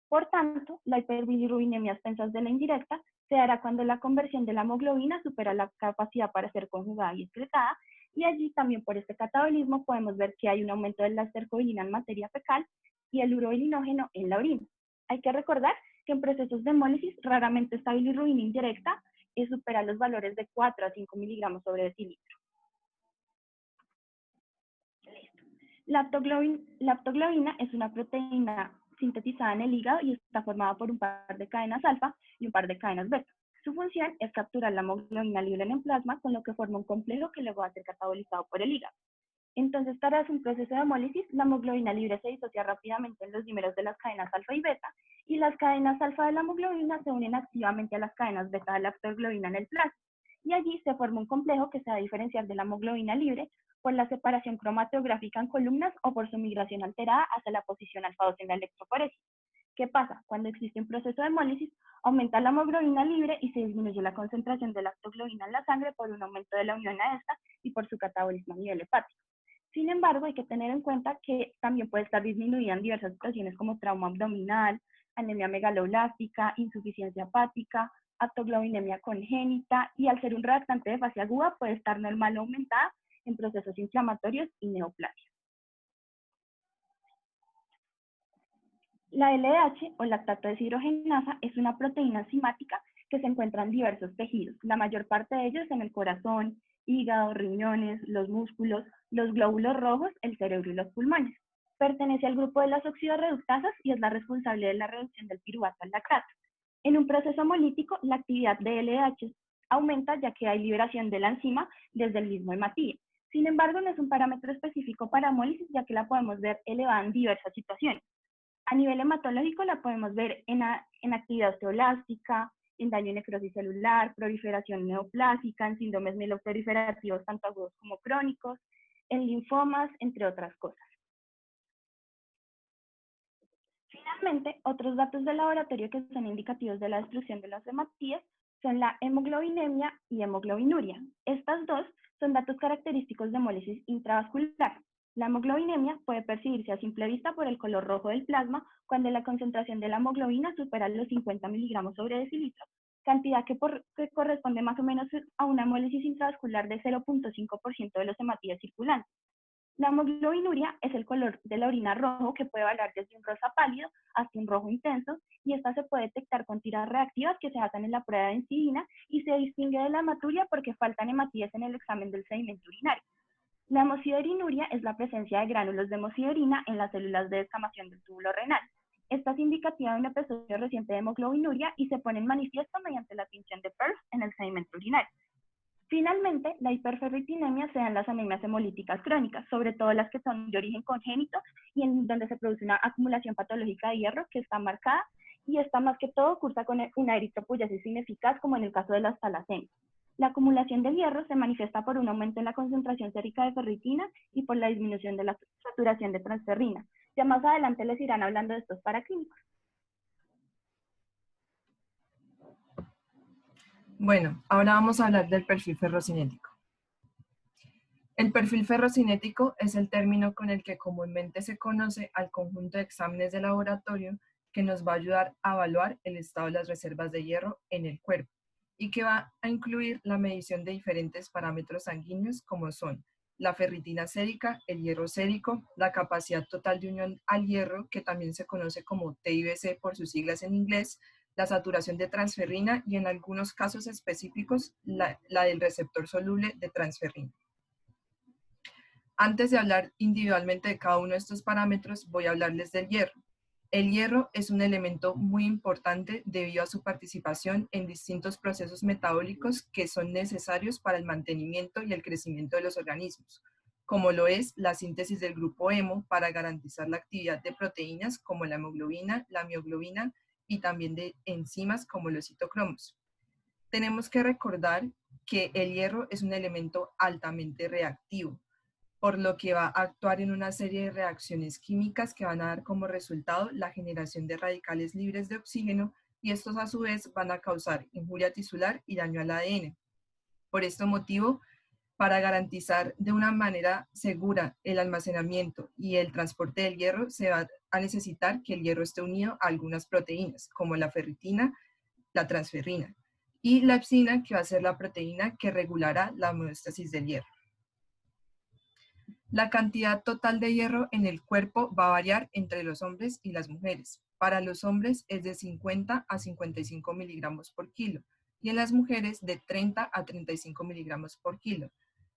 Por tanto, la hiperbilirrubinemia a expensas de la indirecta se dará cuando la conversión de la hemoglobina supera la capacidad para ser conjugada y excretada, y allí también por este catabolismo podemos ver que hay un aumento de la estercobilina en materia fecal y el urobilinógeno en la orina. Hay que recordar que en procesos de hemólisis raramente esta bilirrubina indirecta supera los valores de 4 a 5 miligramos sobre decilitro. La aptoglobina es una proteína sintetizada en el hígado y está formada por un par de cadenas alfa y un par de cadenas beta. Su función es capturar la hemoglobina libre en el plasma, con lo que forma un complejo que luego va a ser catabolizado por el hígado. Entonces, tras un proceso de hemólisis, la hemoglobina libre se disocia rápidamente en los dímeros de las cadenas alfa y beta, y las cadenas alfa de la hemoglobina se unen activamente a las cadenas beta de la aptoglobina en el plasma, y allí se forma un complejo que se va a diferenciar de la hemoglobina libre por la separación cromatográfica en columnas o por su migración alterada hacia la posición alfa-2 en la electroforesis. ¿Qué pasa? Cuando existe un proceso de hemólisis, aumenta la hemoglobina libre y se disminuye la concentración de la aptoglobina en la sangre por un aumento de la unión a esta y por su catabolismo a nivel hepático. Sin embargo, hay que tener en cuenta que también puede estar disminuida en diversas situaciones como trauma abdominal, anemia megaloblástica, insuficiencia hepática, aptoglobinemia congénita, y al ser un reactante de fase aguda puede estar normal o aumentada en procesos inflamatorios y neoplasia. La LDH o lactato deshidrogenasa es una proteína enzimática que se encuentra en diversos tejidos, la mayor parte de ellos en el corazón, hígado, riñones, los músculos, los glóbulos rojos, el cerebro y los pulmones. Pertenece al grupo de las oxidorreductasas y es la responsable de la reducción del piruvato al lactato. En un proceso hemolítico, la actividad de LDH aumenta ya que hay liberación de la enzima desde el mismo hematíe. Sin embargo, no es un parámetro específico para hemólisis, ya que la podemos ver elevada en diversas situaciones. A nivel hematológico la podemos ver en actividad osteoblástica, en daño y necrosis celular, proliferación neoplásica, en síndromes mieloproliferativos tanto agudos como crónicos, en linfomas, entre otras cosas. Finalmente, otros datos de laboratorio que son indicativos de la destrucción de las hematíes son la hemoglobinemia y hemoglobinuria. Estas dos son datos característicos de hemólisis intravascular. La hemoglobinemia puede percibirse a simple vista por el color rojo del plasma cuando la concentración de la hemoglobina supera los 50 miligramos sobre decilitro, cantidad que corresponde más o menos a una hemólisis intravascular de 0.5% de los hematíes circulantes. La hemoglobinuria es el color de la orina rojo, que puede variar desde un rosa pálido hasta un rojo intenso, y esta se puede detectar con tiras reactivas que se basan en la prueba de densitometría y se distingue de la hematuria porque faltan hematíes en el examen del sedimento urinario. La hemosideurinuria es la presencia de gránulos de hemosiderina en las células de descamación del túbulo renal. Esta es indicativa de un episodio reciente de hemoglobinuria y se pone en manifiesto mediante la tinción de Pearl en el sedimento urinario. Finalmente, la hiperferritinemia se da en las anemias hemolíticas crónicas, sobre todo las que son de origen congénito y en donde se produce una acumulación patológica de hierro que está marcada, y esta más que todo cursa con una eritropoyesis ineficaz, como en el caso de las talasemias. La acumulación del hierro se manifiesta por un aumento en la concentración sérica de ferritina y por la disminución de la saturación de transferrina. Ya más adelante les irán hablando de estos paraclínicos. Bueno, ahora vamos a hablar del perfil ferrocinético. El perfil ferrocinético es el término con el que comúnmente se conoce al conjunto de exámenes de laboratorio que nos va a ayudar a evaluar el estado de las reservas de hierro en el cuerpo y que va a incluir la medición de diferentes parámetros sanguíneos como son la ferritina sérica, el hierro sérico, la capacidad total de unión al hierro, que también se conoce como TIBC por sus siglas en inglés, la saturación de transferrina y en algunos casos específicos la del receptor soluble de transferrina. Antes de hablar individualmente de cada uno de estos parámetros, voy a hablarles del hierro. El hierro es un elemento muy importante debido a su participación en distintos procesos metabólicos que son necesarios para el mantenimiento y el crecimiento de los organismos, como lo es la síntesis del grupo hemo para garantizar la actividad de proteínas como la hemoglobina, la mioglobina y también de enzimas como los citocromos. Tenemos que recordar que el hierro es un elemento altamente reactivo, por lo que va a actuar en una serie de reacciones químicas que van a dar como resultado la generación de radicales libres de oxígeno, y estos a su vez van a causar injuria tisular y daño al ADN. Por este motivo, para garantizar de una manera segura el almacenamiento y el transporte del hierro, se va a necesitar que el hierro esté unido a algunas proteínas, como la ferritina, la transferrina, y la epsina, que va a ser la proteína que regulará la homeostasis del hierro. La cantidad total de hierro en el cuerpo va a variar entre los hombres y las mujeres. Para los hombres es de 50 a 55 miligramos por kilo y en las mujeres de 30 a 35 miligramos por kilo.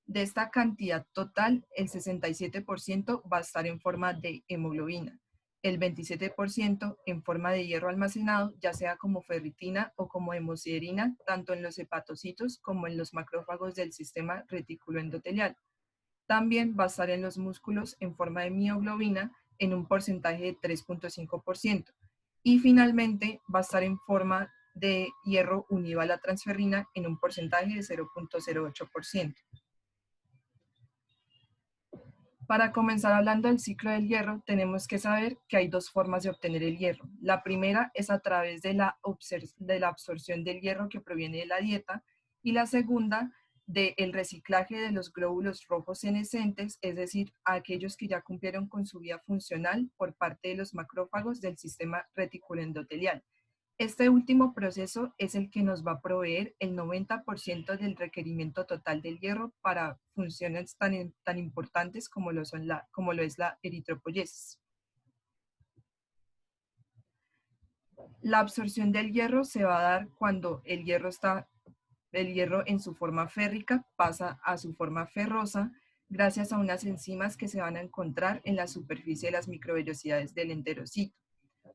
De esta cantidad total, el 67% va a estar en forma de hemoglobina, el 27% en forma de hierro almacenado, ya sea como ferritina o como hemosiderina, tanto en los hepatocitos como en los macrófagos del sistema reticuloendotelial. También va a estar en los músculos en forma de mioglobina en un porcentaje de 3.5%. Y finalmente va a estar en forma de hierro unido a la transferrina en un porcentaje de 0.08%. Para comenzar hablando del ciclo del hierro, tenemos que saber que hay dos formas de obtener el hierro. La primera es a través de la absorción del hierro que proviene de la dieta, y la segunda del reciclaje de los glóbulos rojos senescentes, es decir, aquellos que ya cumplieron con su vida funcional por parte de los macrófagos del sistema reticuloendotelial. Este último proceso es el que nos va a proveer el 90% del requerimiento total del hierro para funciones tan importantes como lo es la eritropoyesis. La absorción del hierro se va a dar cuando el hierro en su forma férrica pasa a su forma ferrosa, gracias a unas enzimas que se van a encontrar en la superficie de las microvellosidades del enterocito.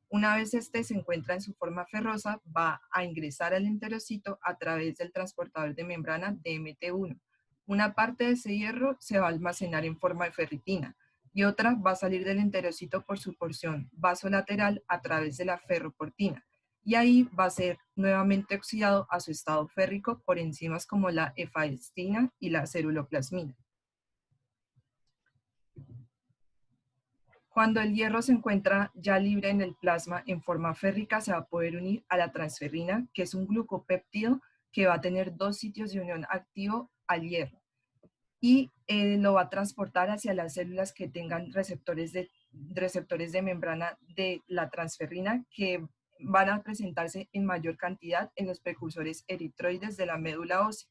Una vez este se encuentra en su forma ferrosa, va a ingresar al enterocito a través del transportador de membrana DMT1. Una parte de ese hierro se va a almacenar en forma de ferritina y otra va a salir del enterocito por su porción vasolateral a través de la ferroportina, y ahí va a ser nuevamente oxidado a su estado férrico por enzimas como la efaestina y la ceruloplasmina. Cuando el hierro se encuentra ya libre en el plasma en forma férrica, se va a poder unir a la transferrina, que es un glucopéptido que va a tener dos sitios de unión activo al hierro, y lo va a transportar hacia las células que tengan receptores de membrana de la transferrina, que van a presentarse en mayor cantidad en los precursores eritroides de la médula ósea.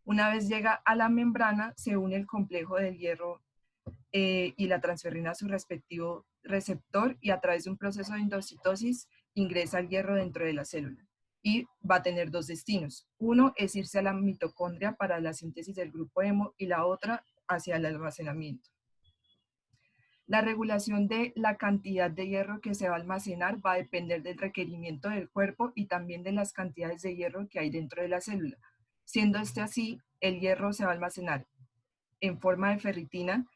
Una vez llega a la membrana, se une el complejo del hierro y la transferrina a su respectivo receptor, y a través de un proceso de endocitosis ingresa el hierro dentro de la célula y va a tener dos destinos. Uno es irse a la mitocondria para la síntesis del grupo hemo y la otra hacia el almacenamiento. La regulación de la cantidad de hierro que se va a almacenar va a depender del requerimiento del cuerpo y también de las cantidades de hierro que hay dentro de la célula, siendo este así el hierro se va a almacenar en forma de ferritina,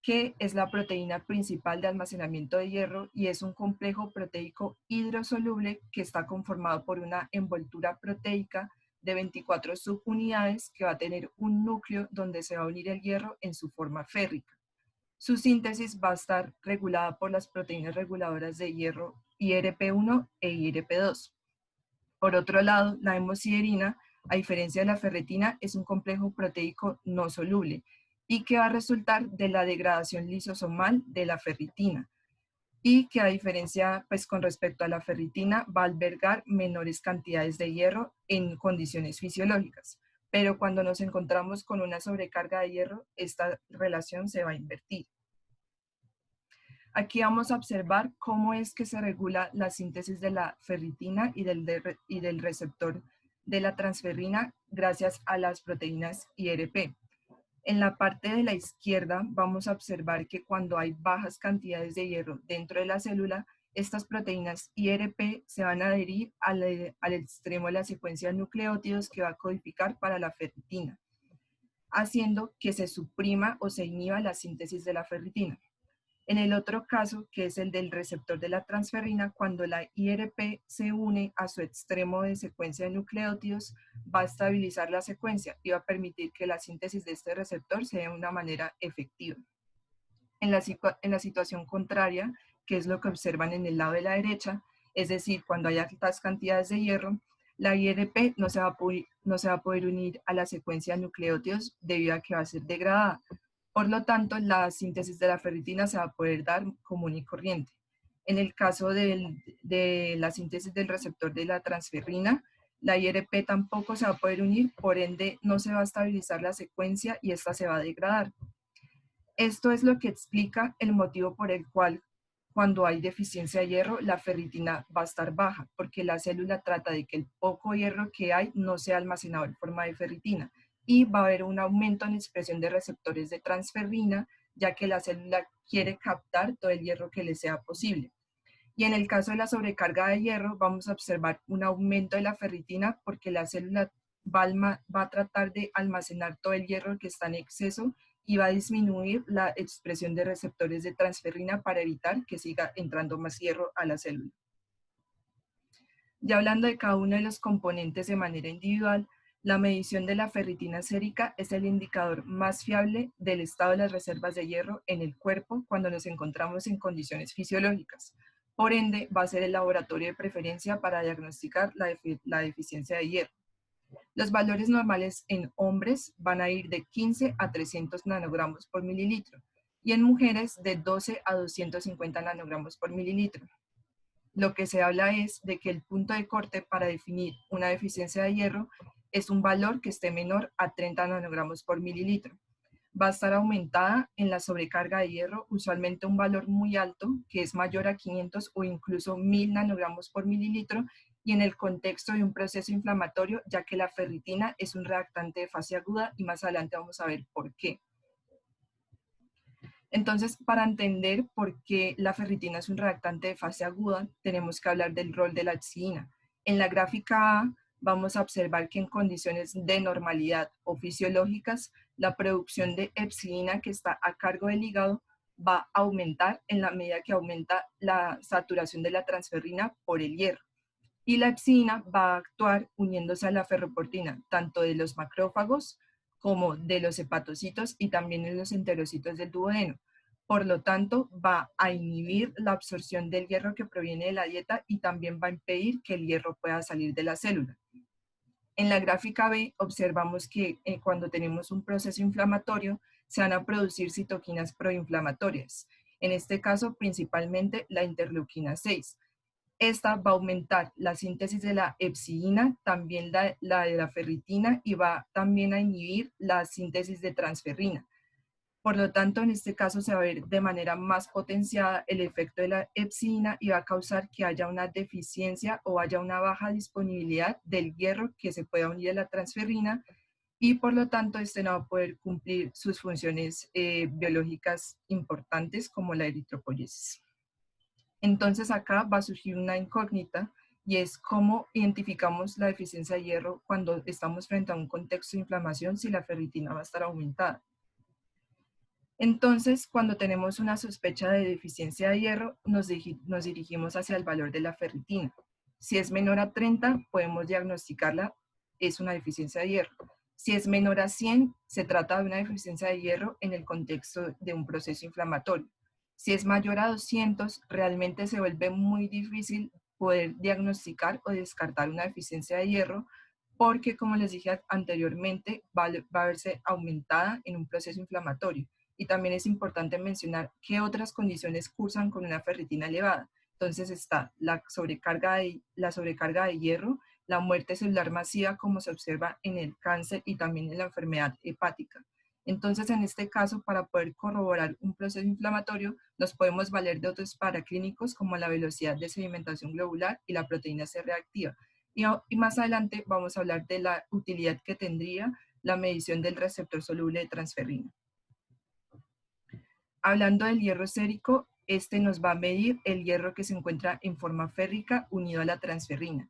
que es la proteína principal de almacenamiento de hierro y es un complejo proteico hidrosoluble que está conformado por una envoltura proteica de 24 subunidades que va a tener un núcleo donde se va a unir el hierro en su forma férrica. Su síntesis va a estar regulada por las proteínas reguladoras de hierro IRP1 e IRP2. Por otro lado, la hemosiderina, a diferencia de la ferritina, es un complejo proteico no soluble y que va a resultar de la degradación lisosomal de la ferritina y que a diferencia, pues con respecto a la ferritina, va a albergar menores cantidades de hierro en condiciones fisiológicas. Pero cuando nos encontramos con una sobrecarga de hierro, esta relación se va a invertir. Aquí vamos a observar cómo es que se regula la síntesis de la ferritina y del receptor de la transferrina gracias a las proteínas IRP. En la parte de la izquierda vamos a observar que cuando hay bajas cantidades de hierro dentro de la célula, estas proteínas IRP se van a adherir al extremo de la secuencia de nucleótidos que va a codificar para la ferritina, haciendo que se suprima o se inhiba la síntesis de la ferritina. En el otro caso, que es el del receptor de la transferrina, cuando la IRP se une a su extremo de secuencia de nucleótidos, va a estabilizar la secuencia y va a permitir que la síntesis de este receptor sea de una manera efectiva. En la situación contraria, que es lo que observan en el lado de la derecha, es decir, cuando hay altas cantidades de hierro, la IRP no se va a poder unir a la secuencia de nucleótidos debido a que va a ser degradada. Por lo tanto, la síntesis de la ferritina se va a poder dar común y corriente. En el caso de la síntesis del receptor de la transferrina, la IRP tampoco se va a poder unir, por ende no se va a estabilizar la secuencia y esta se va a degradar. Esto es lo que explica el motivo por el cual cuando hay deficiencia de hierro, la ferritina va a estar baja, porque la célula trata de que el poco hierro que hay no sea almacenado en forma de ferritina, y va a haber un aumento en la expresión de receptores de transferrina, ya que la célula quiere captar todo el hierro que le sea posible. Y en el caso de la sobrecarga de hierro, vamos a observar un aumento de la ferritina porque la célula va a tratar de almacenar todo el hierro que está en exceso y va a disminuir la expresión de receptores de transferrina para evitar que siga entrando más hierro a la célula. Ya hablando de cada uno de los componentes de manera individual, la medición de la ferritina sérica es el indicador más fiable del estado de las reservas de hierro en el cuerpo cuando nos encontramos en condiciones fisiológicas. Por ende, va a ser el laboratorio de preferencia para diagnosticar la deficiencia de hierro. Los valores normales en hombres van a ir de 15 a 300 nanogramos por mililitro y en mujeres de 12 a 250 nanogramos por mililitro. Lo que se habla es de que el punto de corte para definir una deficiencia de hierro es un valor que esté menor a 30 nanogramos por mililitro. Va a estar aumentada en la sobrecarga de hierro, usualmente un valor muy alto, que es mayor a 500 o incluso 1000 nanogramos por mililitro, y en el contexto de un proceso inflamatorio, ya que la ferritina es un reactante de fase aguda y más adelante vamos a ver por qué. Entonces, para entender por qué la ferritina es un reactante de fase aguda, tenemos que hablar del rol de la epsilina. En la gráfica A, vamos a observar que en condiciones de normalidad o fisiológicas, la producción de epsilina que está a cargo del hígado va a aumentar en la medida que aumenta la saturación de la transferrina por el hierro. Y la epsilina va a actuar uniéndose a la ferroportina, tanto de los macrófagos como de los hepatocitos y también en los enterocitos del duodeno. Por lo tanto, va a inhibir la absorción del hierro que proviene de la dieta y también va a impedir que el hierro pueda salir de la célula. En la gráfica B observamos que cuando tenemos un proceso inflamatorio se van a producir citoquinas proinflamatorias. En este caso, principalmente la interleuquina 6. Esta va a aumentar la síntesis de la epsilina, también la de la ferritina y va también a inhibir la síntesis de transferrina. Por lo tanto, en este caso se va a ver de manera más potenciada el efecto de la epsilina y va a causar que haya una deficiencia o haya una baja disponibilidad del hierro que se pueda unir a la transferrina y por lo tanto este no va a poder cumplir sus funciones biológicas importantes como la eritropoyesis. Entonces acá va a surgir una incógnita y es cómo identificamos la deficiencia de hierro cuando estamos frente a un contexto de inflamación si la ferritina va a estar aumentada. Entonces, cuando tenemos una sospecha de deficiencia de hierro, nos dirigimos hacia el valor de la ferritina. Si es menor a 30, podemos diagnosticarla, es una deficiencia de hierro. Si es menor a 100, se trata de una deficiencia de hierro en el contexto de un proceso inflamatorio. Si es mayor a 200, realmente se vuelve muy difícil poder diagnosticar o descartar una deficiencia de hierro, porque, como les dije anteriormente, va a verse aumentada en un proceso inflamatorio. Y también es importante mencionar qué otras condiciones cursan con una ferritina elevada. Entonces está la sobrecarga de hierro, la muerte celular masiva como se observa en el cáncer y también en la enfermedad hepática. Entonces, en este caso, para poder corroborar un proceso inflamatorio, nos podemos valer de otros paraclínicos como la velocidad de sedimentación globular y la proteína C reactiva. Y más adelante vamos a hablar de la utilidad que tendría la medición del receptor soluble de transferrina. Hablando del hierro sérico, este nos va a medir el hierro que se encuentra en forma férrica unido a la transferrina.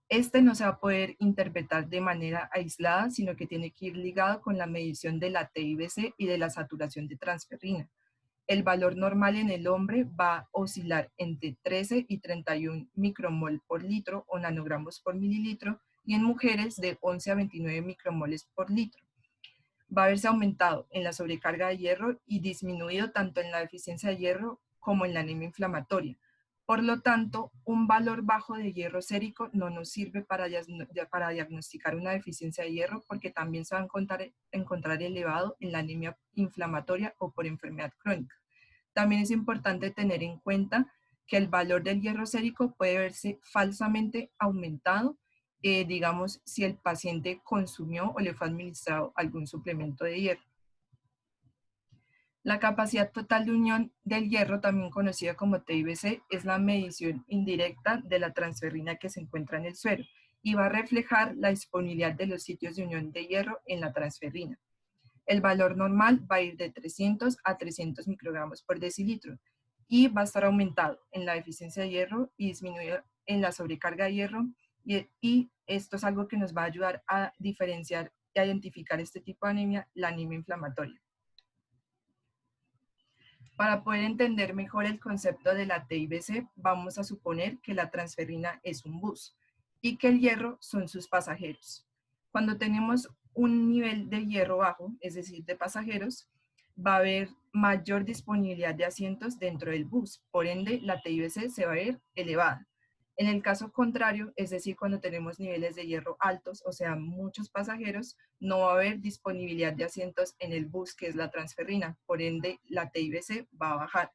Este no se va a poder interpretar de manera aislada, sino que tiene que ir ligado con la medición de la TIBC y de la saturación de transferrina. El valor normal en el hombre va a oscilar entre 13 y 31 micromol por litro o nanogramos por mililitro, y en mujeres de 11 a 29 micromoles por litro. Va a haberse aumentado en la sobrecarga de hierro y disminuido tanto en la deficiencia de hierro como en la anemia inflamatoria. Por lo tanto, un valor bajo de hierro sérico no nos sirve para diagnosticar una deficiencia de hierro, porque también se va a encontrar elevado en la anemia inflamatoria o por enfermedad crónica. También es importante tener en cuenta que el valor del hierro sérico puede verse falsamente aumentado, digamos, si el paciente consumió o le fue administrado algún suplemento de hierro. La capacidad total de unión del hierro, también conocida como TIBC, es la medición indirecta de la transferrina que se encuentra en el suero y va a reflejar la disponibilidad de los sitios de unión de hierro en la transferrina. El valor normal va a ir de 300 a 300 microgramos por decilitro y va a estar aumentado en la deficiencia de hierro y disminuido en la sobrecarga de hierro, y esto es algo que nos va a ayudar a diferenciar y a identificar este tipo de anemia, la anemia inflamatoria. Para poder entender mejor el concepto de la TIBC, vamos a suponer que la transferrina es un bus y que el hierro son sus pasajeros. Cuando tenemos un nivel de hierro bajo, es decir, de pasajeros, va a haber mayor disponibilidad de asientos dentro del bus, por ende la TIBC se va a ver elevada. En el caso contrario, es decir, cuando tenemos niveles de hierro altos, o sea, muchos pasajeros, no va a haber disponibilidad de asientos en el bus, que es la transferrina, por ende la TIBC va a bajar.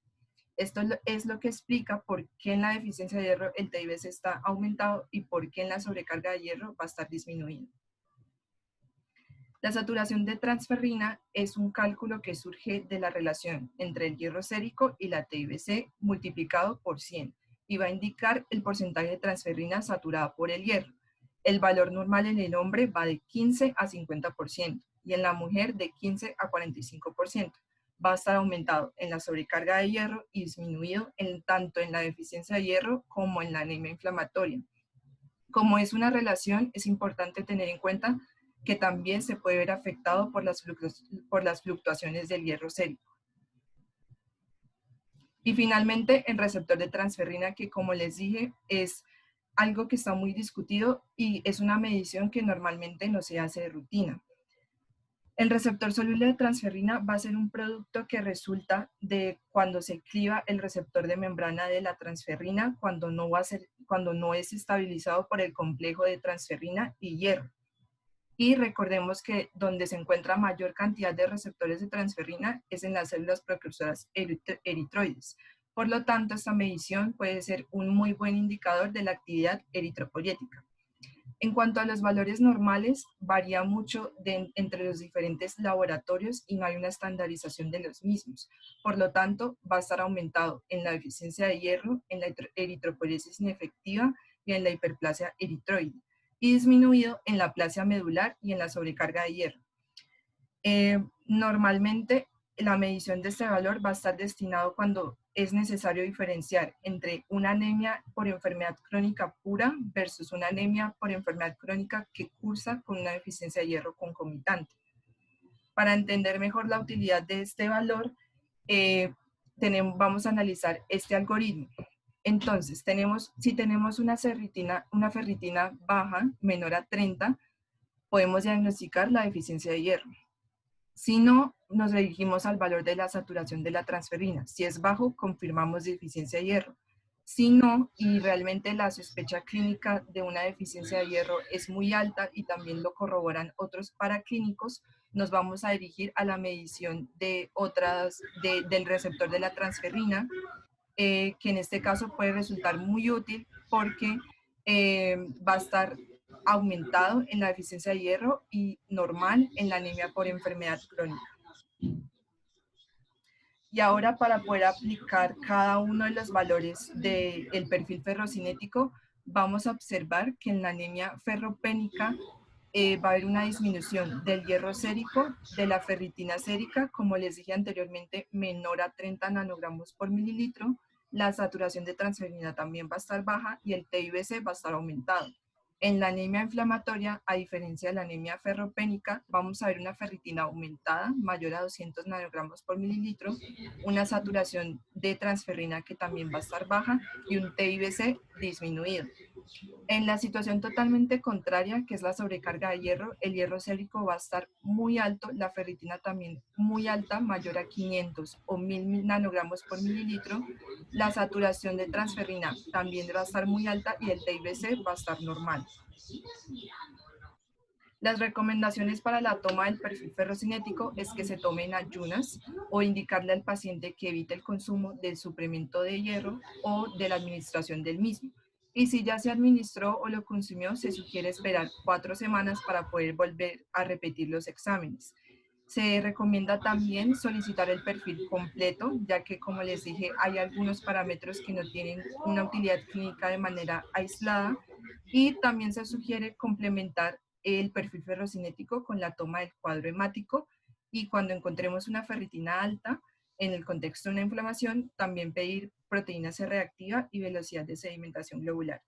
Esto es lo que explica por qué en la deficiencia de hierro el TIBC está aumentado y por qué en la sobrecarga de hierro va a estar disminuido. La saturación de transferrina es un cálculo que surge de la relación entre el hierro sérico y la TIBC multiplicado por 100 y va a indicar el porcentaje de transferrina saturada por el hierro. El valor normal en el hombre va de 15 a 50% y en la mujer de 15 a 45%. Va a estar aumentado en la sobrecarga de hierro y disminuido tanto en la deficiencia de hierro como en la anemia inflamatoria. Como es una relación, es importante tener en cuenta que también se puede ver afectado por las fluctuaciones del hierro sérico. Y finalmente, el receptor de transferrina, que como les dije, es algo que está muy discutido y es una medición que normalmente no se hace de rutina. El receptor soluble de transferrina va a ser un producto que resulta de cuando se cliva el receptor de membrana de la transferrina, cuando no es estabilizado por el complejo de transferrina y hierro. Y recordemos que donde se encuentra mayor cantidad de receptores de transferrina es en las células precursoras eritroides. Por lo tanto, esta medición puede ser un muy buen indicador de la actividad eritropoyética. En cuanto a los valores normales, varía mucho entre los diferentes laboratorios y no hay una estandarización de los mismos. Por lo tanto, va a estar aumentado en la deficiencia de hierro, en la eritropoyesis inefectiva y en la hiperplasia eritroide, y disminuido en la aplasia medular y en la sobrecarga de hierro. Normalmente la medición de este valor va a estar destinado cuando es necesario diferenciar entre una anemia por enfermedad crónica pura versus una anemia por enfermedad crónica que cursa con una deficiencia de hierro concomitante. Para entender mejor la utilidad de este valor, vamos a analizar este algoritmo. Entonces, si tenemos una ferritina baja, menor a 30, podemos diagnosticar la deficiencia de hierro. Si no, nos dirigimos al valor de la saturación de la transferrina. Si es bajo, confirmamos deficiencia de hierro. Si no, y realmente la sospecha clínica de una deficiencia de hierro es muy alta y también lo corroboran otros paraclínicos, nos vamos a dirigir a la medición del receptor de la transferrina, que en este caso puede resultar muy útil porque va a estar aumentado en la deficiencia de hierro y normal en la anemia por enfermedad crónica. Y ahora, para poder aplicar cada uno de los valores del perfil ferrocinético, vamos a observar que en la anemia ferropénica va a haber una disminución del hierro sérico, de la ferritina sérica, como les dije anteriormente, menor a 30 nanogramos por mililitro. La saturación de transferrina también va a estar baja y el TIBC va a estar aumentado. En la anemia inflamatoria, a diferencia de la anemia ferropénica, vamos a ver una ferritina aumentada, mayor a 200 nanogramos por mililitro, una saturación de transferrina que también va a estar baja y un TIBC disminuido. En la situación totalmente contraria, que es la sobrecarga de hierro, el hierro sérico va a estar muy alto, la ferritina también muy alta, mayor a 500 o 1000 nanogramos por mililitro, la saturación de transferrina también va a estar muy alta y el TIBC va a estar normal. Las recomendaciones para la toma del perfil ferrocinético es que se tome en ayunas o indicarle al paciente que evite el consumo del suplemento de hierro o de la administración del mismo. Y si ya se administró o lo consumió, se sugiere esperar 4 semanas para poder volver a repetir los exámenes. Se recomienda también solicitar el perfil completo, ya que, como les dije, hay algunos parámetros que no tienen una utilidad clínica de manera aislada, y también se sugiere complementar el perfil ferrocinético con la toma del cuadro hemático, y cuando encontremos una ferritina alta en el contexto de una inflamación, también pedir proteína C reactiva y velocidad de sedimentación globular.